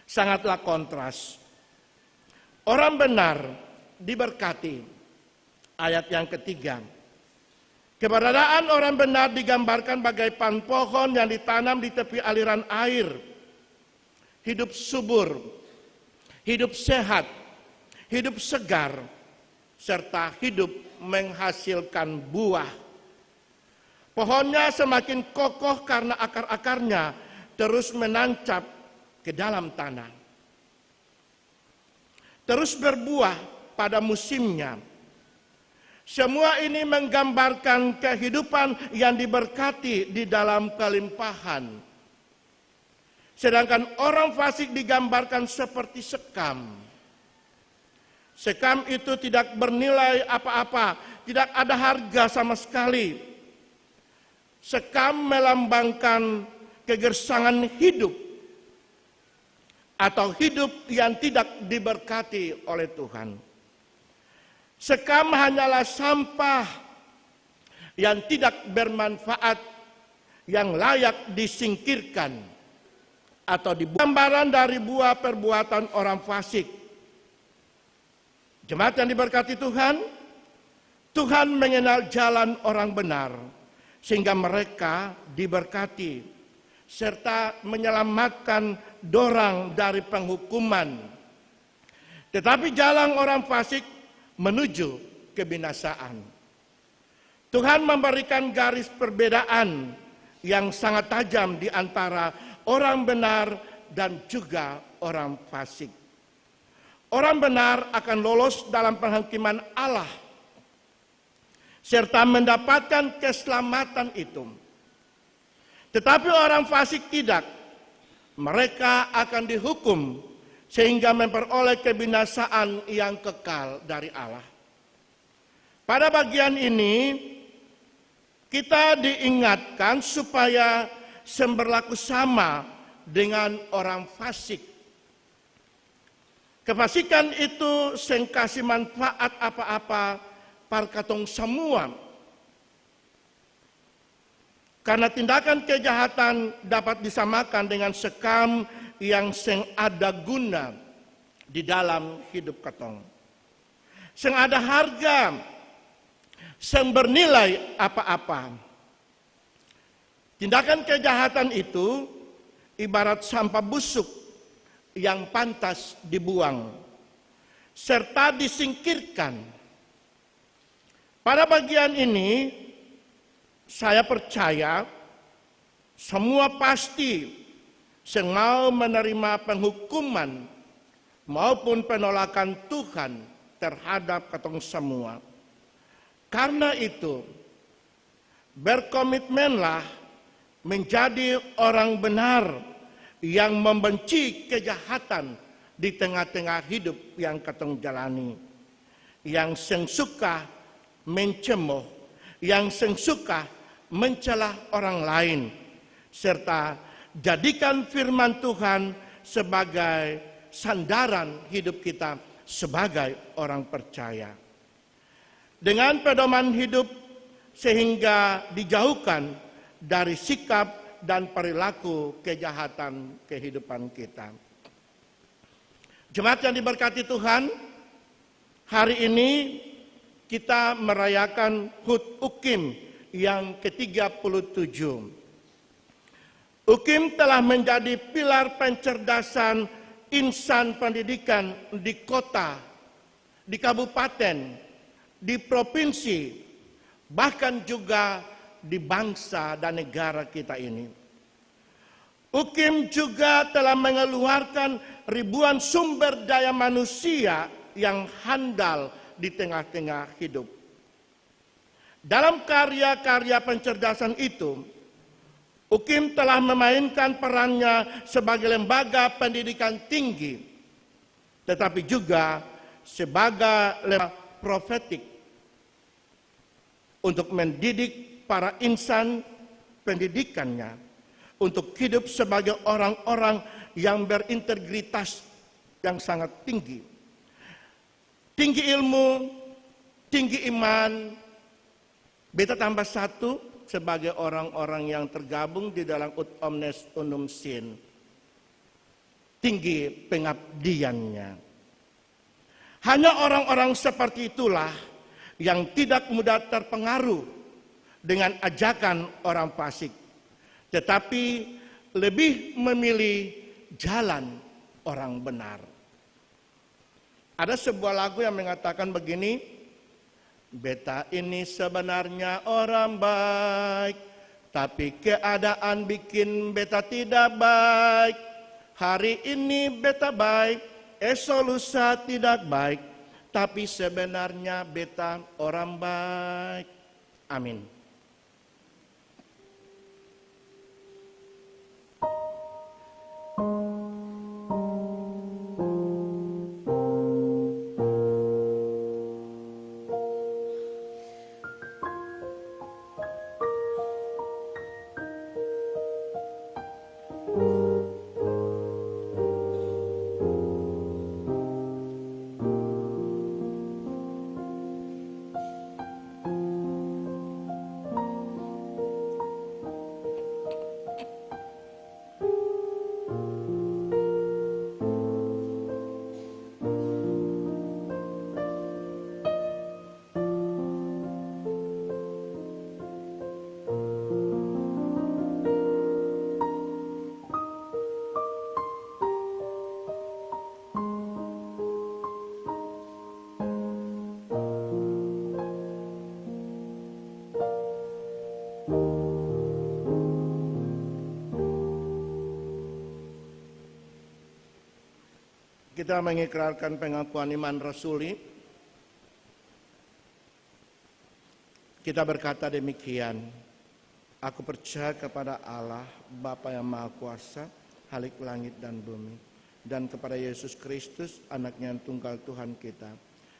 [SPEAKER 2] sangatlah kontras. Orang benar diberkati, ayat yang ketiga. Keberadaan orang benar digambarkan bagaikan pohon yang ditanam di tepi aliran air, hidup subur, hidup sehat, hidup segar, serta hidup menghasilkan buah. Pohonnya semakin kokoh karena akar-akarnya terus menancap ke dalam tanah. Terus berbuah pada musimnya. Semua ini menggambarkan kehidupan yang diberkati di dalam kelimpahan. Sedangkan orang fasik digambarkan seperti sekam. Sekam itu tidak bernilai apa-apa, tidak ada harga sama sekali. Sekam melambangkan kegersangan hidup atau hidup yang tidak diberkati oleh Tuhan. Sekam hanyalah sampah yang tidak bermanfaat, yang layak disingkirkan atau gambaran dari buah perbuatan orang fasik. Jemaat yang diberkati Tuhan, Tuhan mengenal jalan orang benar sehingga mereka diberkati serta menyelamatkan dorang dari penghukuman. Tetapi jalan orang fasik menuju kebinasaan. Tuhan memberikan garis perbedaan yang sangat tajam di antara orang benar dan juga orang fasik. Orang benar akan lolos dalam penghakiman Allah serta mendapatkan keselamatan itu. Tetapi orang fasik tidak. Mereka akan dihukum sehingga memperoleh kebinasaan yang kekal dari Allah. Pada bagian ini kita diingatkan supaya berlaku sama dengan orang fasik. Kefasikan itu seng kasih manfaat apa-apa parkatong semua. Karena tindakan kejahatan dapat disamakan dengan sekam yang seng ada guna di dalam hidup katong. Seng ada harga, seng bernilai apa-apa. Tindakan kejahatan itu ibarat sampah busuk yang pantas dibuang serta disingkirkan. Pada bagian ini saya percaya semua pasti yang mau menerima penghukuman maupun penolakan Tuhan terhadap katong semua. Karena itu berkomitmenlah menjadi orang benar yang membenci kejahatan di tengah-tengah hidup yang katong jalani. Yang suka mencemooh, yang suka mencela orang lain, serta jadikan firman Tuhan sebagai sandaran hidup kita sebagai orang percaya. Dengan pedoman hidup sehingga dijauhkan dari sikap dan perilaku kejahatan kehidupan kita. Jemaat yang diberkati Tuhan, hari ini kita merayakan HUT UKIM yang ke-37. UKIM telah menjadi pilar pencerdasan insan pendidikan di kota, di kabupaten, di provinsi, bahkan juga di bangsa dan negara kita ini. UKIM juga telah mengeluarkan ribuan sumber daya manusia yang handal di tengah-tengah hidup. Dalam karya-karya pencerdasan itu, UKIM telah memainkan perannya sebagai lembaga pendidikan tinggi, tetapi juga sebagai lembaga profetik untuk mendidik para insan pendidikannya untuk hidup sebagai orang-orang yang berintegritas yang sangat tinggi. Tinggi ilmu, tinggi iman, beta tambah satu sebagai orang-orang yang tergabung di dalam ut omnes unum sin. Tinggi pengabdiannya. Hanya orang-orang seperti itulah yang tidak mudah terpengaruh dengan ajakan orang fasik, tetapi lebih memilih jalan orang benar. Ada sebuah lagu yang mengatakan begini, beta ini sebenarnya orang baik, tapi keadaan bikin beta tidak baik. Hari ini beta baik, esok lusa tidak baik, tapi sebenarnya beta orang baik. Amin. Kita mengikrarkan pengakuan iman rasuli. Kita berkata demikian, aku percaya kepada Allah, Bapa yang Maha Kuasa, Halik langit dan bumi, dan kepada Yesus Kristus, anaknya yang tunggal Tuhan kita,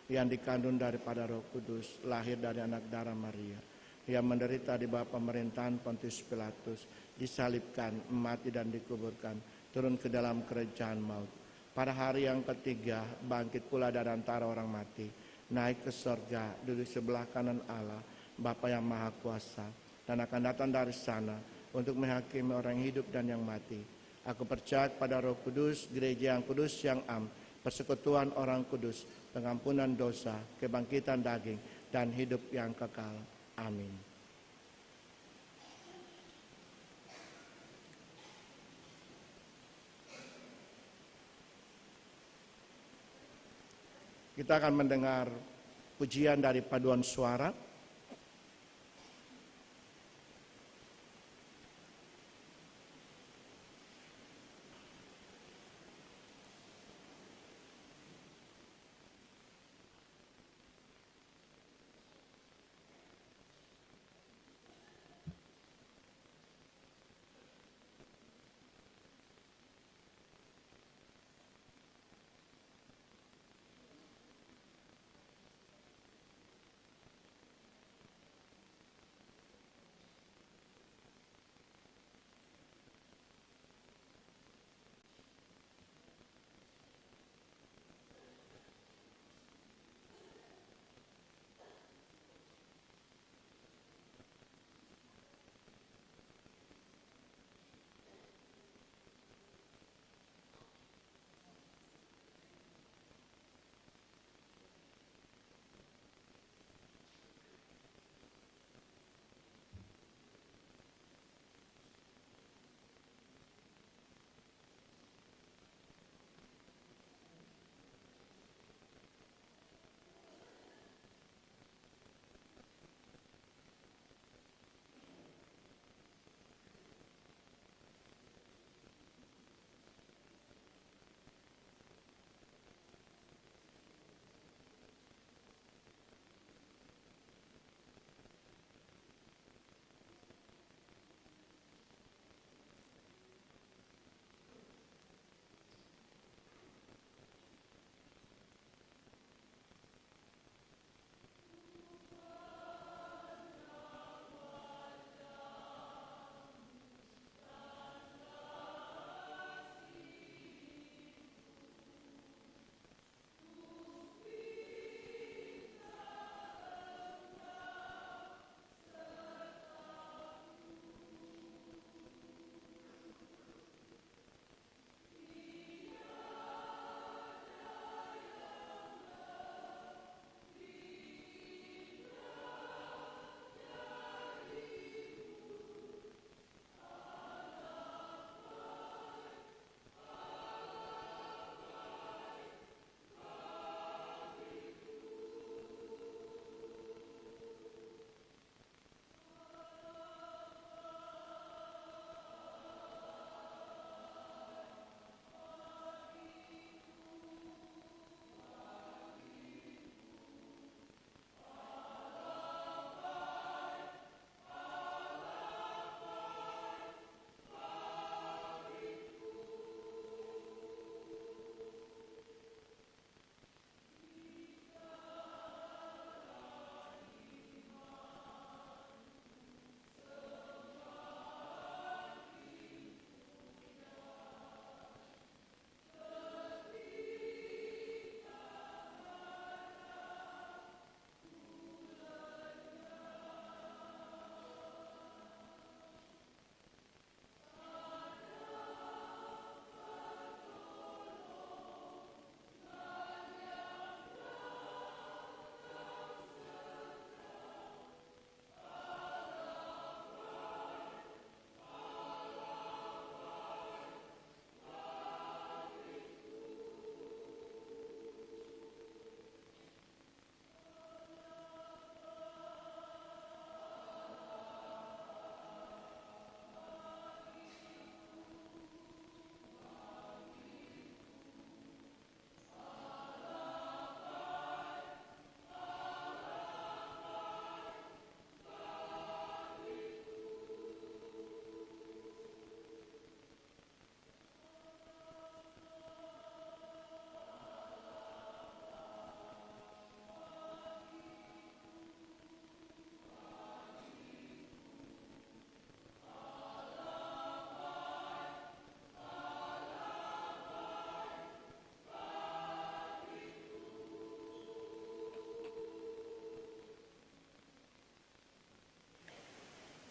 [SPEAKER 2] yang dikandung daripada Roh Kudus, lahir dari anak darah Maria, yang menderita di bawah pemerintahan Pontius Pilatus, disalibkan, mati dan dikuburkan, turun ke dalam kerajaan maut. Pada hari yang ketiga, bangkit pula dari antara orang mati, naik ke sorga, duduk sebelah kanan Allah, Bapa yang Maha Kuasa, dan akan datang dari sana untuk menghakimi orang yang hidup dan yang mati. Aku percaya pada Roh Kudus, gereja yang kudus yang am, persekutuan orang kudus, pengampunan dosa, kebangkitan daging, dan hidup yang kekal. Amin. Kita akan mendengar pujian dari paduan suara.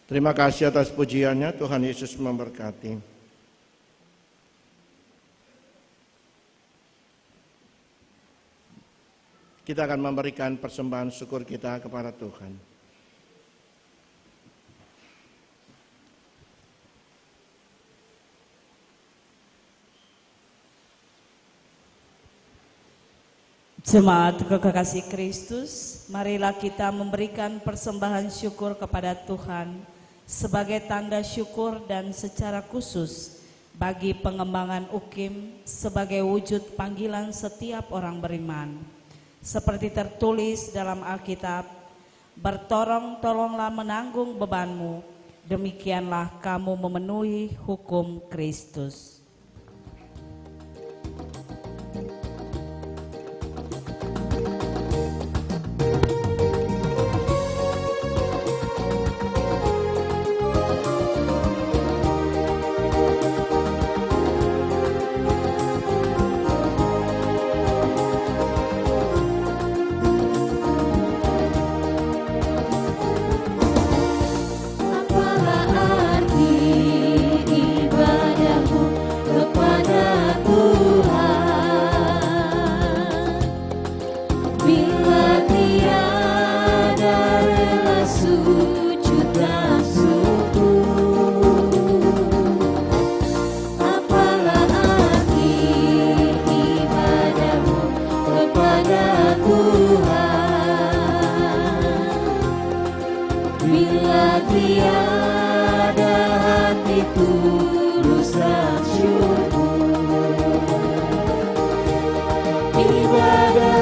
[SPEAKER 2] Terima kasih atas pujiannya, Tuhan Yesus memberkati. Kita akan memberikan persembahan syukur kita kepada Tuhan.
[SPEAKER 7] Jemaat kekasih Kristus, marilah kita memberikan persembahan syukur kepada Tuhan sebagai tanda syukur dan secara khusus bagi pengembangan UKIM sebagai wujud panggilan setiap orang beriman. Seperti tertulis dalam Alkitab, bertolong-tolonglah menanggung bebanmu, demikianlah kamu memenuhi hukum Kristus.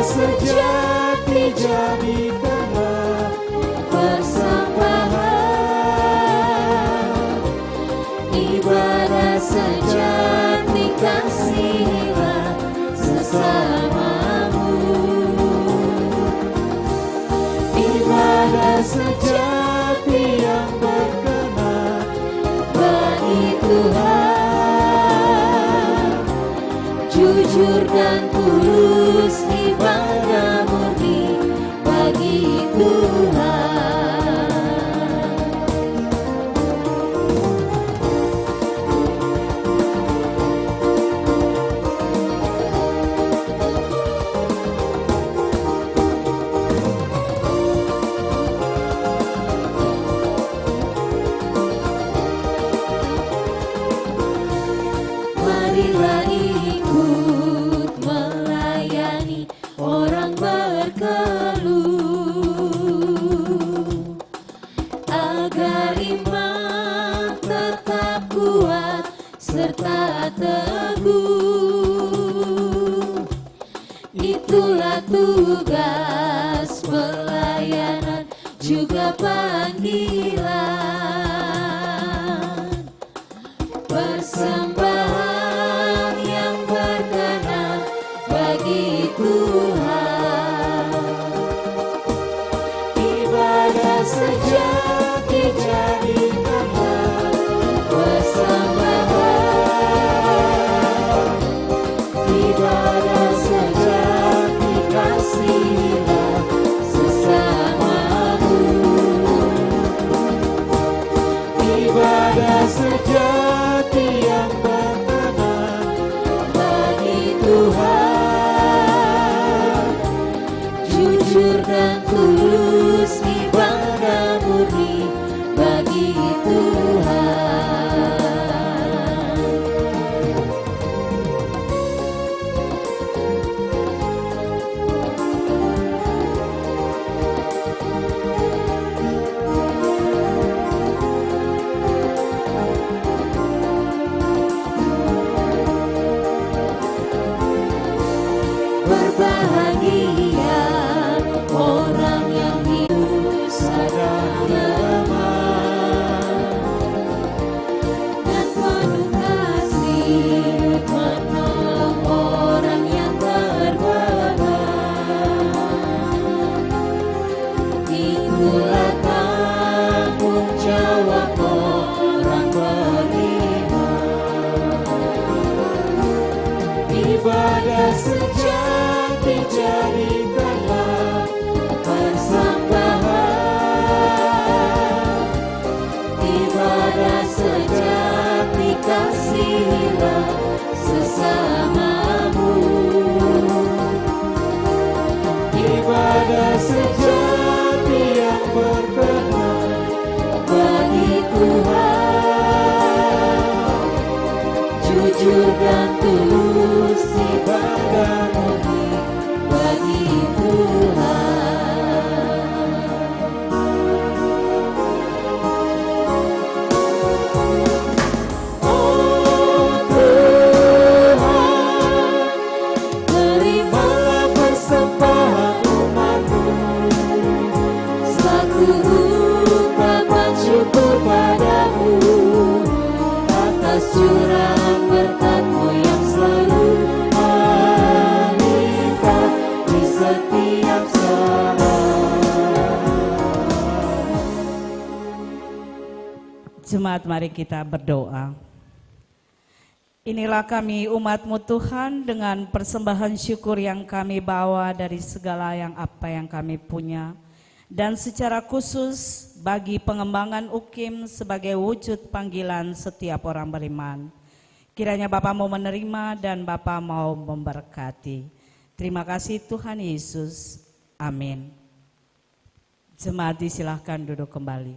[SPEAKER 3] Sejati jadikanlah persembahan, ibadah sejati kasihilah sesamamu, ibadah sejati yang berkenan bagi Tuhan, jujur dan tulus ibadah murni bagi Tuhan. Marilah ikut melayani orang berkeluh, agar iman tetap kuat serta teguh. Itulah tugas pelayanan juga panggilan, persembahan yang berkenan bagi Tuhan, ibadah sejati jadikanlah persembahan, ibadah sejati kasihilah sesamamu, ibadah sejati yang berkenan bagi Tuhan, jujur dan tulus ibadah murni bagi Tuhan. Berbahagia orang tulus ibadah murni bagi Tuhan. Oh Tuhan, terimalah persembahan umat-Mu selaku ungkapan syukur padamu atas curahan berkat-Mu yang selalu melimpah di setiap saat.
[SPEAKER 7] Jemaat, mari kita berdoa. Inilah kami umat-Mu Tuhan, dengan persembahan syukur yang kami bawa dari segala apa yang kami punya, dan secara khusus bagi pengembangan UKIM sebagai wujud panggilan setiap orang beriman. Kiranya Bapa mau menerima dan Bapa mau memberkati. Terima kasih Tuhan Yesus. Amin. Jemaat disilahkan duduk kembali.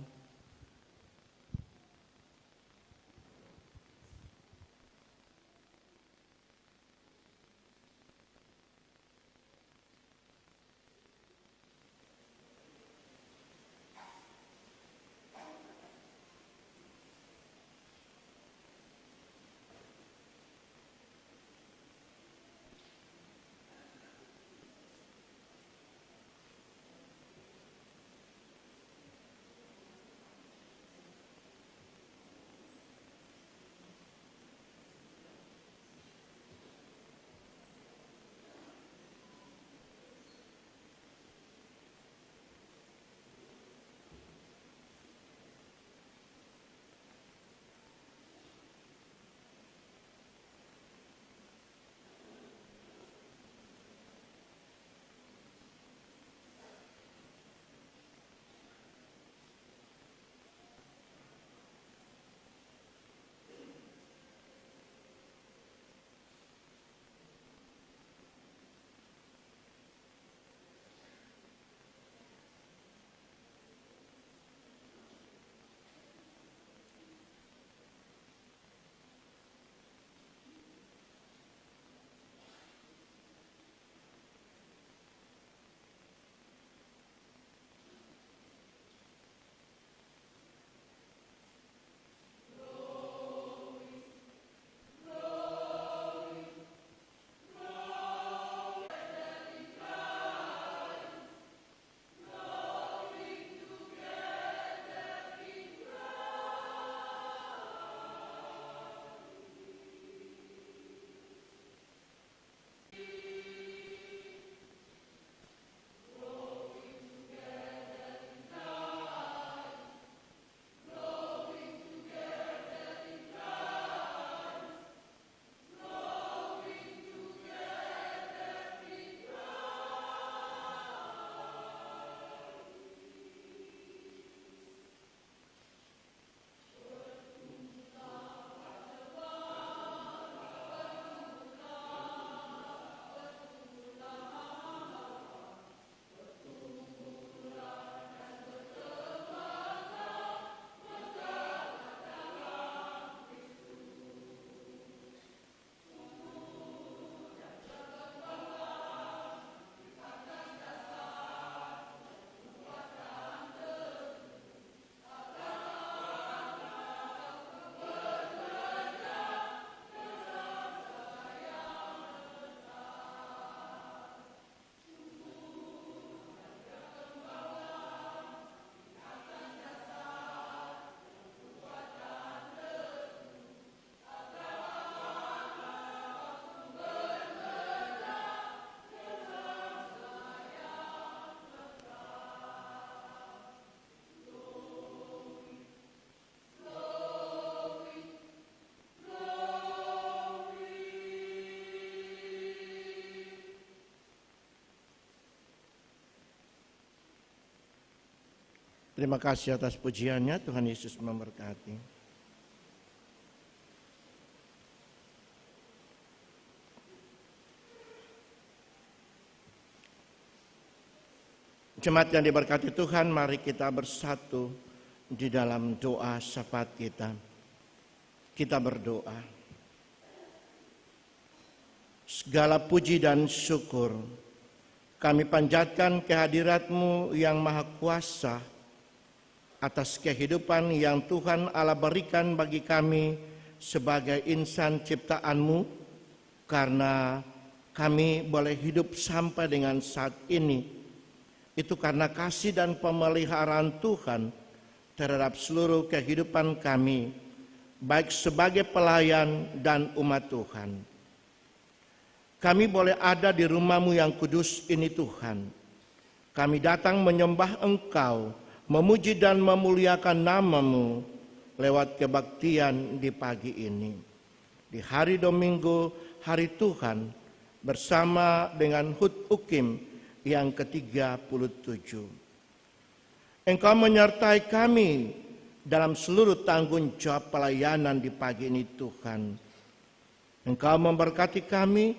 [SPEAKER 2] Terima kasih atas pujiannya, Tuhan Yesus memberkati. Jemaat yang diberkati Tuhan, mari kita bersatu di dalam doa syafaat kita. Kita berdoa. Segala puji dan syukur kami panjatkan kehadirat-Mu yang Maha Kuasa atas kehidupan yang Tuhan Allah berikan bagi kami sebagai insan ciptaan-Mu, karena kami boleh hidup sampai dengan saat ini. Itu karena kasih dan pemeliharaan Tuhan terhadap seluruh kehidupan kami, baik sebagai pelayan dan umat Tuhan. Kami boleh ada di rumah-Mu yang kudus ini Tuhan. Kami datang menyembah Engkau, memuji dan memuliakan nama-Mu lewat kebaktian di pagi ini. Di hari Domingo, hari Tuhan, bersama dengan Hut Ukim yang ke-37. Engkau menyertai kami dalam seluruh tanggung jawab pelayanan di pagi ini Tuhan. Engkau memberkati kami,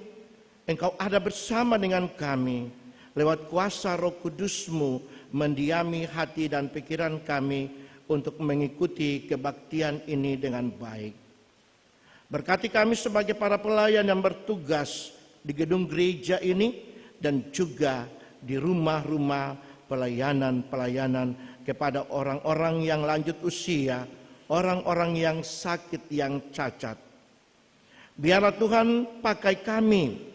[SPEAKER 2] Engkau ada bersama dengan kami, lewat kuasa Roh Kudus-Mu mendiami hati dan pikiran kami untuk mengikuti kebaktian ini dengan baik. Berkati kami sebagai para pelayan yang bertugas di gedung gereja ini dan juga di rumah-rumah pelayanan-pelayanan kepada orang-orang yang lanjut usia, orang-orang yang sakit, yang cacat. Biarlah Tuhan pakai kami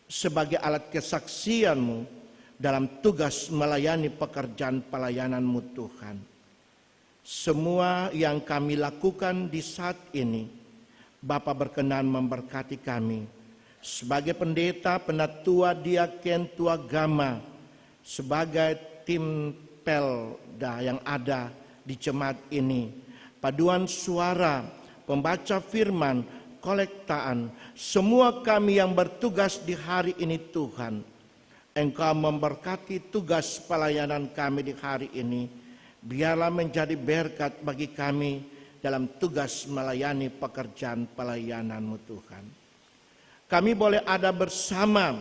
[SPEAKER 2] sebagai alat kesaksian-Mu dalam tugas melayani pekerjaan pelayanan-Mu Tuhan. Semua yang kami lakukan di saat ini, Bapa berkenan memberkati kami sebagai pendeta, penatua, diaken, tua gama, sebagai tim pelda yang ada di jemaat ini, paduan suara, pembaca firman, kolektaan, semua kami yang bertugas di hari ini Tuhan, Engkau memberkati tugas pelayanan kami di hari ini. Biarlah menjadi berkat bagi kami dalam tugas melayani pekerjaan pelayanan-Mu Tuhan. Kami boleh ada bersama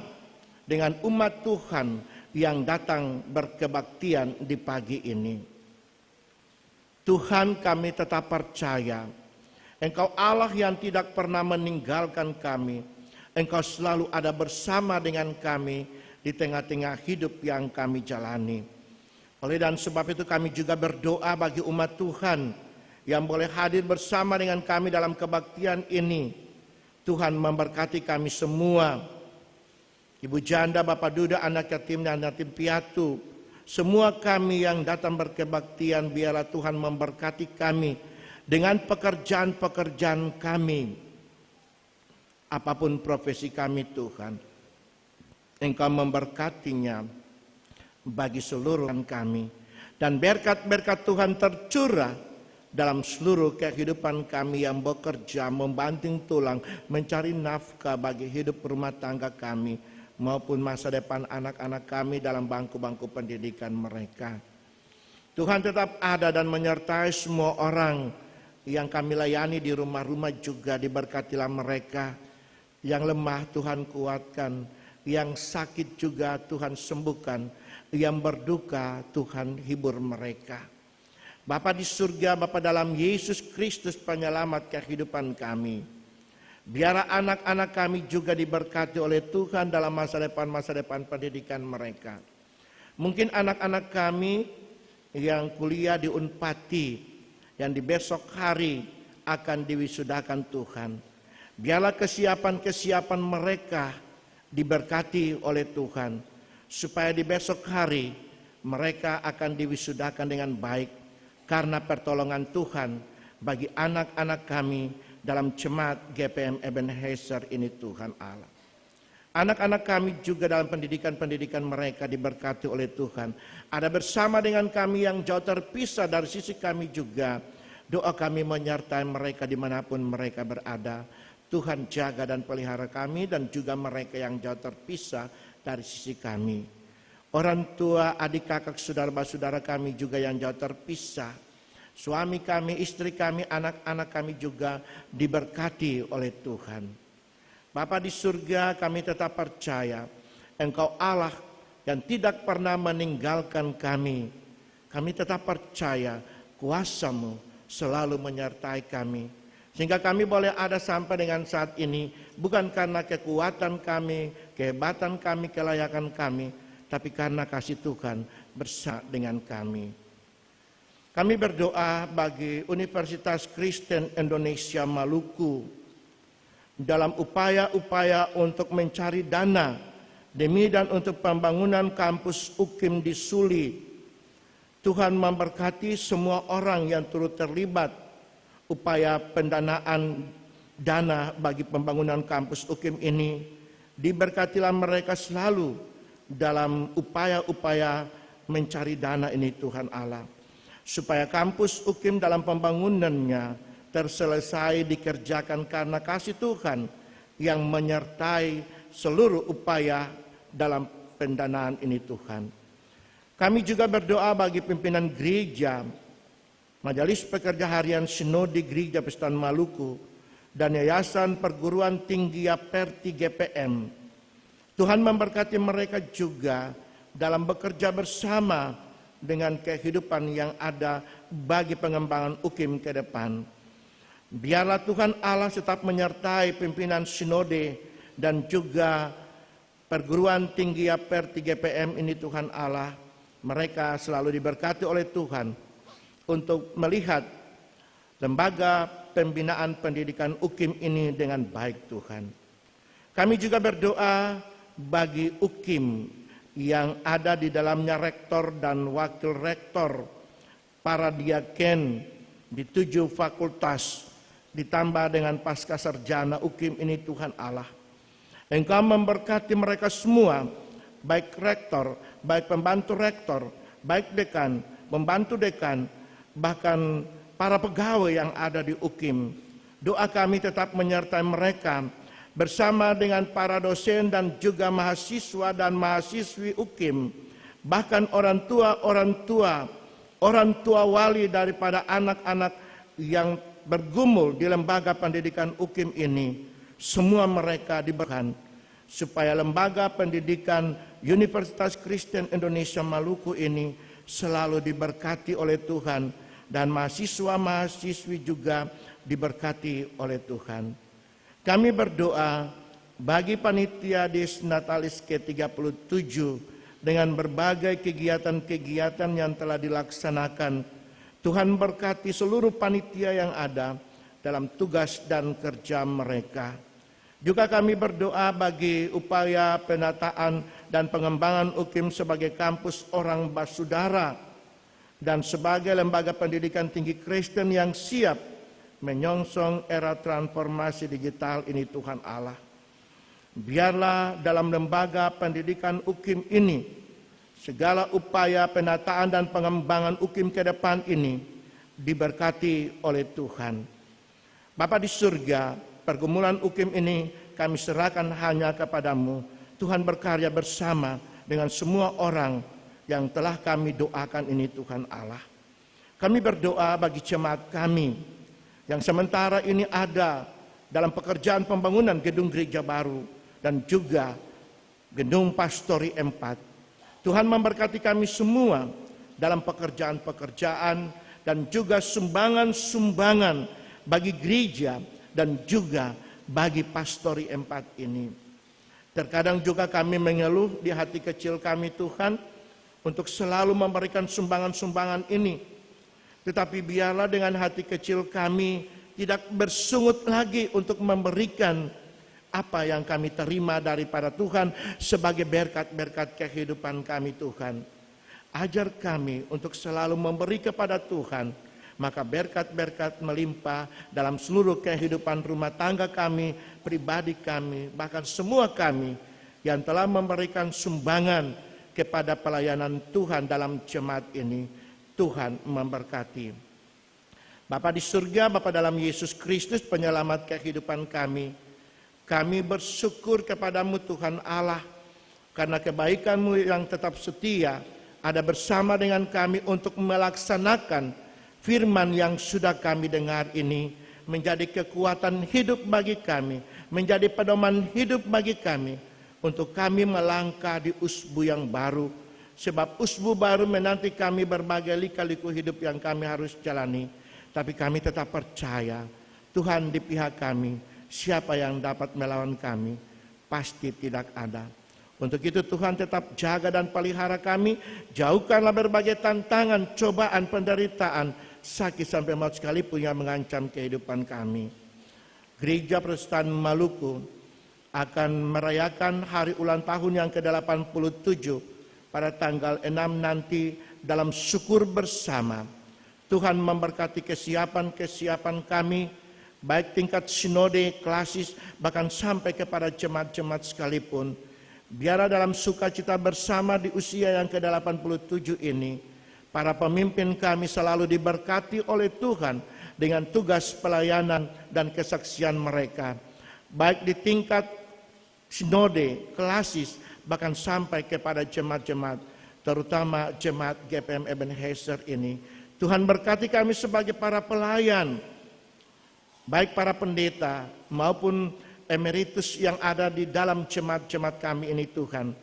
[SPEAKER 2] dengan umat Tuhan yang datang berkebaktian di pagi ini. Tuhan, kami tetap percaya Engkau Allah yang tidak pernah meninggalkan kami. Engkau selalu ada bersama dengan kami di tengah-tengah hidup yang kami jalani. Oleh dan sebab itu kami juga berdoa bagi umat Tuhan yang boleh hadir bersama dengan kami dalam kebaktian ini. Tuhan memberkati kami semua. Ibu janda, Bapak duda, anak yatim dan yatim piatu, semua kami yang datang berkebaktian, biarlah Tuhan memberkati kami dengan pekerjaan-pekerjaan kami. Apapun profesi kami Tuhan, Engkau memberkatinya bagi seluruh kami, dan berkat-berkat Tuhan tercurah dalam seluruh kehidupan kami yang bekerja, membanting tulang, mencari nafkah bagi hidup rumah tangga kami maupun masa depan anak-anak kami dalam bangku-bangku pendidikan mereka. Tuhan tetap ada dan menyertai semua orang yang kami layani di rumah-rumah juga, diberkatilah mereka. Yang lemah Tuhan kuatkan, yang sakit juga Tuhan sembuhkan, yang berduka Tuhan hibur mereka. Bapa di surga, Bapa dalam Yesus Kristus penyelamat kehidupan kami, biarlah anak-anak kami juga diberkati oleh Tuhan dalam masa depan pendidikan mereka. Mungkin anak-anak kami yang kuliah di Unpati, yang di besok hari akan diwisudakan Tuhan, biarlah kesiapan-kesiapan mereka diberkati oleh Tuhan, supaya di besok hari mereka akan diwisudakan dengan baik karena pertolongan Tuhan bagi anak-anak kami dalam jemaat GPM Ebenezer ini Tuhan Allah. Anak-anak kami juga dalam pendidikan-pendidikan mereka diberkati oleh Tuhan. Ada bersama dengan kami yang jauh terpisah dari sisi kami juga. Doa kami menyertai mereka dimanapun mereka berada. Tuhan jaga dan pelihara kami dan juga mereka yang jauh terpisah dari sisi kami. Orang tua, adik kakak, saudara-saudara kami juga yang jauh terpisah. Suami kami, istri kami, anak-anak kami juga diberkati oleh Tuhan. Bapa di surga, kami tetap percaya Engkau Allah yang tidak pernah meninggalkan kami. Kami tetap percaya kuasa-Mu selalu menyertai kami. Sehingga kami boleh ada sampai dengan saat ini, bukan karena kekuatan kami, kehebatan kami, kelayakan kami, tapi karena kasih Tuhan bersama dengan kami. Kami berdoa bagi Universitas Kristen Indonesia Maluku dalam upaya-upaya untuk mencari dana demi dan untuk pembangunan kampus UKIM di Suli. Tuhan memberkati semua orang yang turut terlibat upaya pendanaan dana bagi pembangunan kampus UKIM ini. Diberkatilah mereka selalu dalam upaya-upaya mencari dana ini Tuhan Allah. Supaya kampus UKIM dalam pembangunannya terselesai dikerjakan karena kasih Tuhan yang menyertai seluruh upaya dalam pendanaan ini Tuhan. Kami juga berdoa bagi pimpinan gereja, Majelis Pekerja Harian Sinode Gereja Persekutuan Maluku, dan Yayasan Perguruan Tinggi Yaperti GPM. Tuhan memberkati mereka juga dalam bekerja bersama dengan kehidupan yang ada bagi pengembangan UKIM ke depan. Biarlah Tuhan Allah tetap menyertai pimpinan Sinode dan juga Perguruan Tinggi Yaperti GPM ini Tuhan Allah. Mereka selalu diberkati oleh Tuhan untuk melihat lembaga pembinaan pendidikan UKIM ini dengan baik Tuhan. Kami juga berdoa bagi UKIM yang ada di dalamnya rektor dan wakil rektor, para diaken di 7 fakultas, ditambah dengan pasca sarjana UKIM ini Tuhan Allah. Engkau memberkati mereka semua, baik rektor, baik pembantu rektor, baik dekan, pembantu dekan, bahkan para pegawai yang ada di UKIM. Doa kami tetap menyertai mereka bersama dengan para dosen dan juga mahasiswa dan mahasiswi UKIM, bahkan orang tua wali daripada anak-anak yang bergumul di lembaga pendidikan UKIM ini. Semua mereka diberkati supaya lembaga pendidikan Universitas Kristen Indonesia Maluku ini selalu diberkati oleh Tuhan, dan mahasiswa-mahasiswi juga diberkati oleh Tuhan. Kami berdoa bagi panitia Dies Natalis ke-37 dengan berbagai kegiatan-kegiatan yang telah dilaksanakan. Tuhan berkati seluruh panitia yang ada dalam tugas dan kerja mereka. Juga kami berdoa bagi upaya penataan dan pengembangan UKIM sebagai kampus orang basudara dan sebagai lembaga pendidikan tinggi Kristen yang siap menyongsong era transformasi digital ini Tuhan Allah. Biarlah dalam lembaga pendidikan UKIM ini, segala upaya penataan dan pengembangan UKIM ke depan ini diberkati oleh Tuhan. Bapa di surga, pergumulan UKIM ini kami serahkan hanya kepadamu. Tuhan berkarya bersama dengan semua orang yang telah kami doakan ini Tuhan Allah. Kami berdoa bagi jemaat kami yang sementara ini ada dalam pekerjaan pembangunan gedung gereja baru dan juga gedung pastori 4. Tuhan memberkati kami semua dalam pekerjaan-pekerjaan dan juga sumbangan-sumbangan bagi gereja dan juga bagi pastori 4 ini. Terkadang juga kami mengeluh di hati kecil kami Tuhan, untuk selalu memberikan sumbangan-sumbangan ini. Tetapi biarlah dengan hati kecil kami tidak bersungut lagi untuk memberikan apa yang kami terima daripada Tuhan sebagai berkat-berkat kehidupan kami Tuhan. Ajar kami untuk selalu memberi kepada Tuhan, maka berkat-berkat melimpah dalam seluruh kehidupan rumah tangga kami, pribadi kami, bahkan semua kami yang telah memberikan sumbangan kepada pelayanan Tuhan dalam jemaat ini. Tuhan memberkati. Bapa di surga, Bapa dalam Yesus Kristus penyelamat kehidupan kami. Kami bersyukur kepadamu Tuhan Allah, karena kebaikan-Mu yang tetap setia ada bersama dengan kami untuk melaksanakan firman yang sudah kami dengar ini, menjadi kekuatan hidup bagi kami, menjadi pedoman hidup bagi kami, untuk kami melangkah di usbu yang baru. Sebab usbu baru menanti kami berbagai lika-liku hidup yang kami harus jalani. Tapi kami tetap percaya Tuhan di pihak kami, siapa yang dapat melawan kami? Pasti tidak ada. Untuk itu Tuhan tetap jaga dan pelihara kami, jauhkanlah berbagai tantangan, cobaan, penderitaan, sakit sampai maut sekalipun yang mengancam kehidupan kami. Gereja Protestan Maluku akan merayakan hari ulang tahun yang ke-87 pada tanggal 6 nanti dalam syukur bersama. Tuhan memberkati kesiapan kami, baik tingkat sinode, klasis, bahkan sampai kepada jemaat-jemaat sekalipun. Biarlah dalam sukacita bersama di usia yang ke-87 ini, para pemimpin kami selalu diberkati oleh Tuhan dengan tugas pelayanan dan kesaksian mereka, baik di tingkat sinode, klasis, bahkan sampai kepada jemaat-jemaat, terutama jemaat GPM Ebenezer ini. Tuhan berkati kami sebagai para pelayan, baik para pendeta maupun emeritus yang ada di dalam jemaat-jemaat kami ini Tuhan.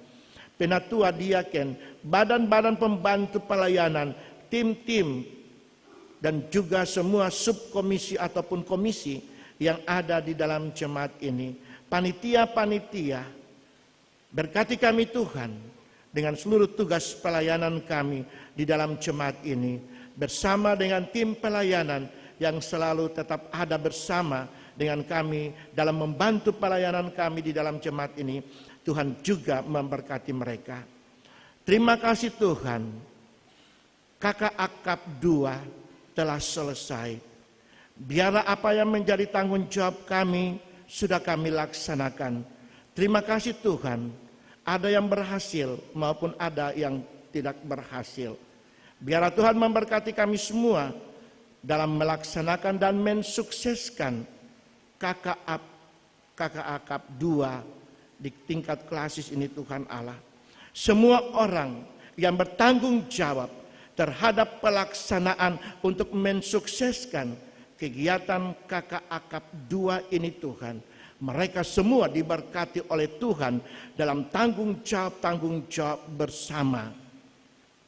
[SPEAKER 2] Penatua diaken, badan-badan pembantu pelayanan, tim-tim, dan juga semua subkomisi ataupun komisi yang ada di dalam jemaat ini. Panitia-panitia, berkati kami Tuhan dengan seluruh tugas pelayanan kami di dalam jemaat ini. Bersama dengan tim pelayanan yang selalu tetap ada bersama dengan kami dalam membantu pelayanan kami di dalam jemaat ini. Tuhan juga memberkati mereka. Terima kasih Tuhan. Kakak Akap 2 telah selesai. Biarlah apa yang menjadi tanggung jawab kami sudah kami laksanakan. Terima kasih Tuhan. Ada yang berhasil maupun ada yang tidak berhasil. Biarlah Tuhan memberkati kami semua dalam melaksanakan dan mensukseskan Kakak Akap 2 di tingkat klasis ini Tuhan Allah. Semua orang yang bertanggung jawab terhadap pelaksanaan untuk mensukseskan kegiatan Kakak Akap 2 ini Tuhan. Mereka semua diberkati oleh Tuhan dalam tanggung jawab bersama.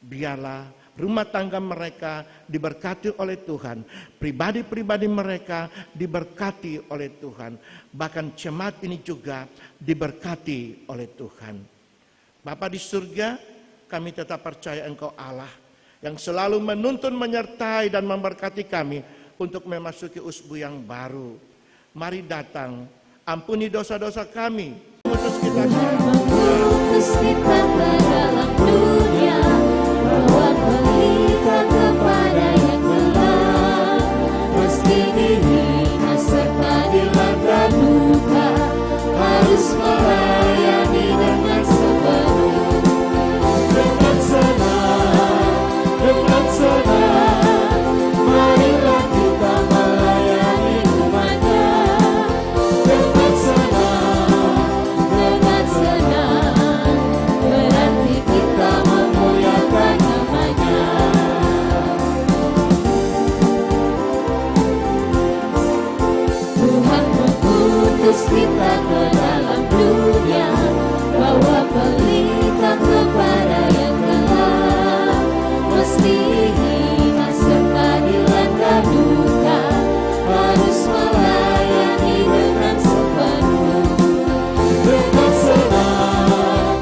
[SPEAKER 2] Biarlah rumah tangga mereka diberkati oleh Tuhan. Pribadi-pribadi mereka diberkati oleh Tuhan. Bahkan jemaat ini juga diberkati oleh Tuhan. Bapa di surga, kami tetap percaya Engkau Allah yang selalu menuntun, menyertai dan memberkati kami untuk memasuki usbu yang baru. Mari datang, ampuni dosa-dosa kami, utus kita
[SPEAKER 3] Mengutus kita ke dalam dunia, bawa pelita kepada yang gelap. Meski dihina serta dilanda duka, harus melayani dengan sepenuh. Dengan senang, marilah kita melayani umat-Nya. Dengan senang, berarti kita memuliakan nama-Nya. Tuhan mengutus kita ke dalam dunia, bawa pelita kepada yang gelap. Meski hina serta dilanda duka, harus melayani dengan sepenuh. Dengan senang,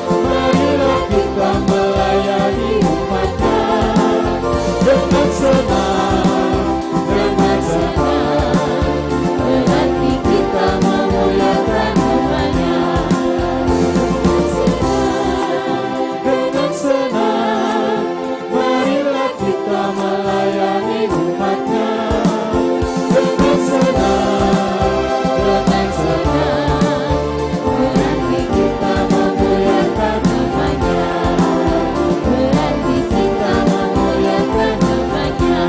[SPEAKER 3] marilah kita melayani umat-Nya. Dengan senang, berarti kita memuliakan nama-Nya. Dengan senang, marilah kita melayani umat-Nya. Dengan senang, berarti kita memuliakan nama-Nya. Berarti kita memuliakan nama-Nya.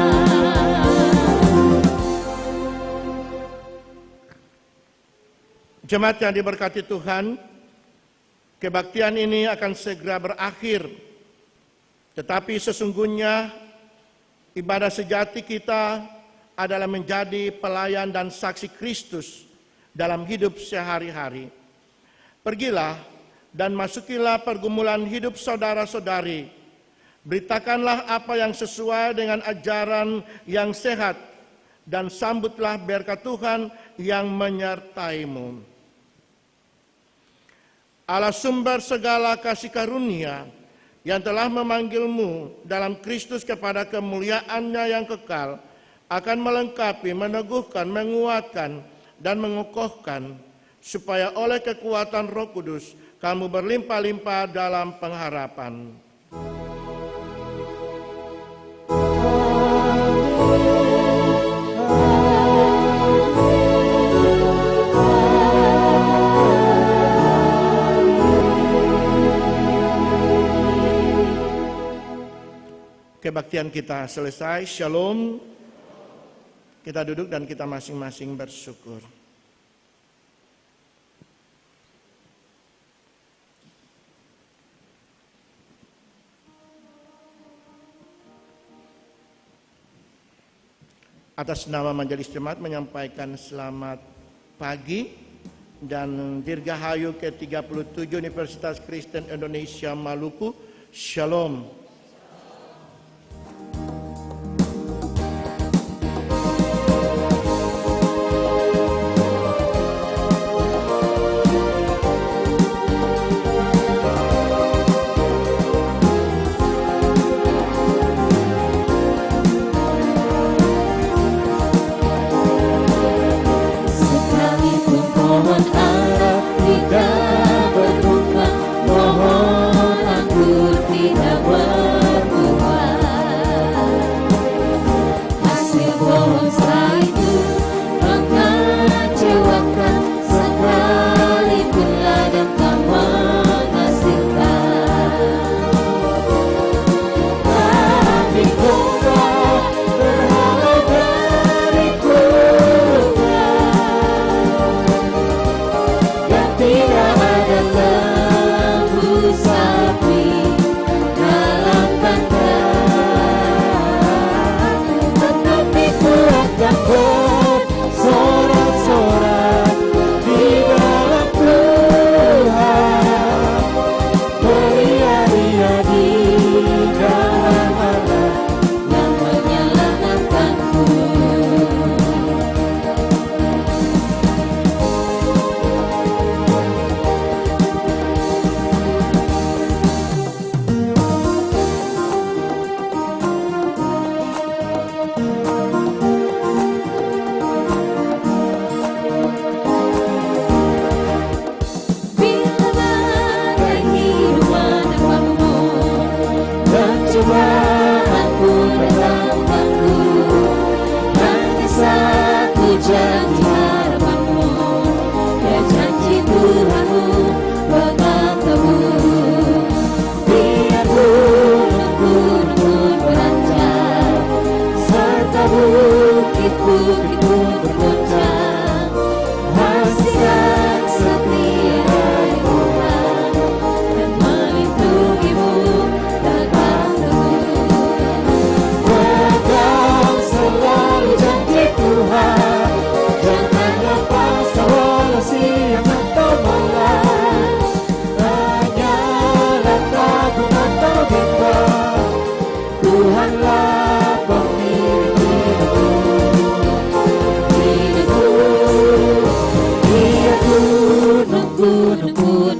[SPEAKER 2] Jemaat yang diberkati Tuhan, kebaktian ini akan segera berakhir. Tetapi sesungguhnya ibadah sejati kita adalah menjadi pelayan dan saksi Kristus dalam hidup sehari-hari. Pergilah dan masukilah pergumulan hidup saudara-saudari Beritakanlah apa yang sesuai dengan ajaran yang sehat, dan sambutlah berkat Tuhan yang menyertaimu. Allah sumber segala kasih karunia, yang telah memanggilmu dalam Kristus kepada kemuliaan-Nya yang kekal, akan melengkapi, meneguhkan, menguatkan, dan mengokohkan, supaya oleh kekuatan Roh Kudus kamu berlimpah-limpah dalam pengharapan. Kebaktian kita selesai, shalom. Kita duduk dan kita masing-masing bersyukur. Atas nama Majelis Jemaat menyampaikan selamat pagi dan Dirgahayu ke-37 Universitas Kristen Indonesia Maluku, shalom.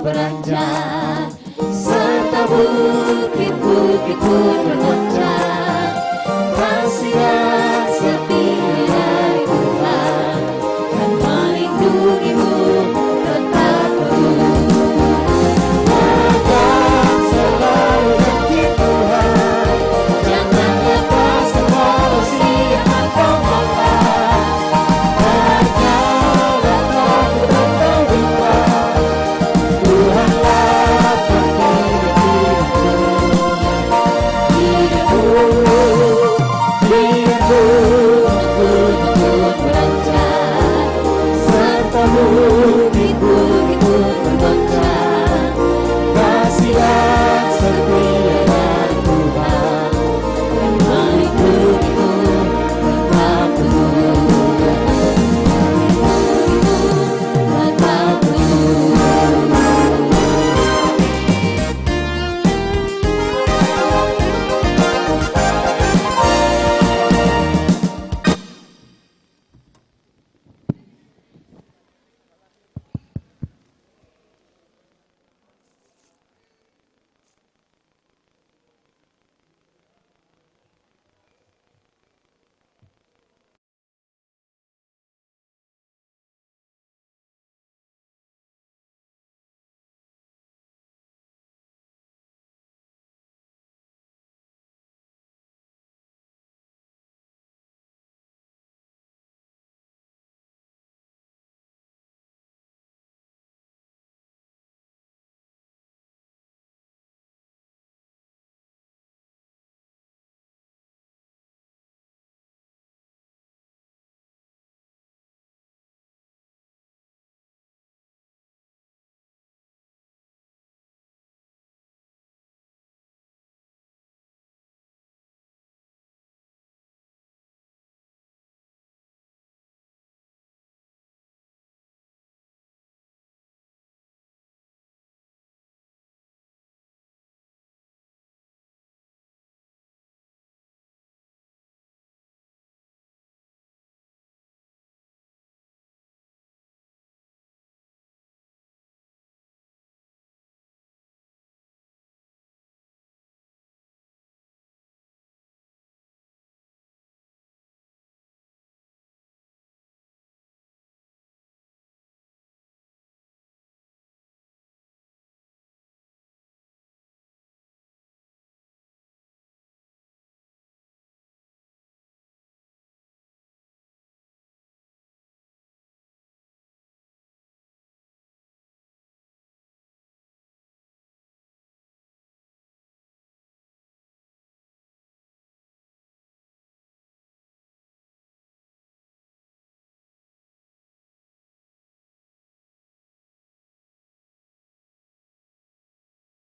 [SPEAKER 3] Beranjak serta bukit-bukit pun bergoncang.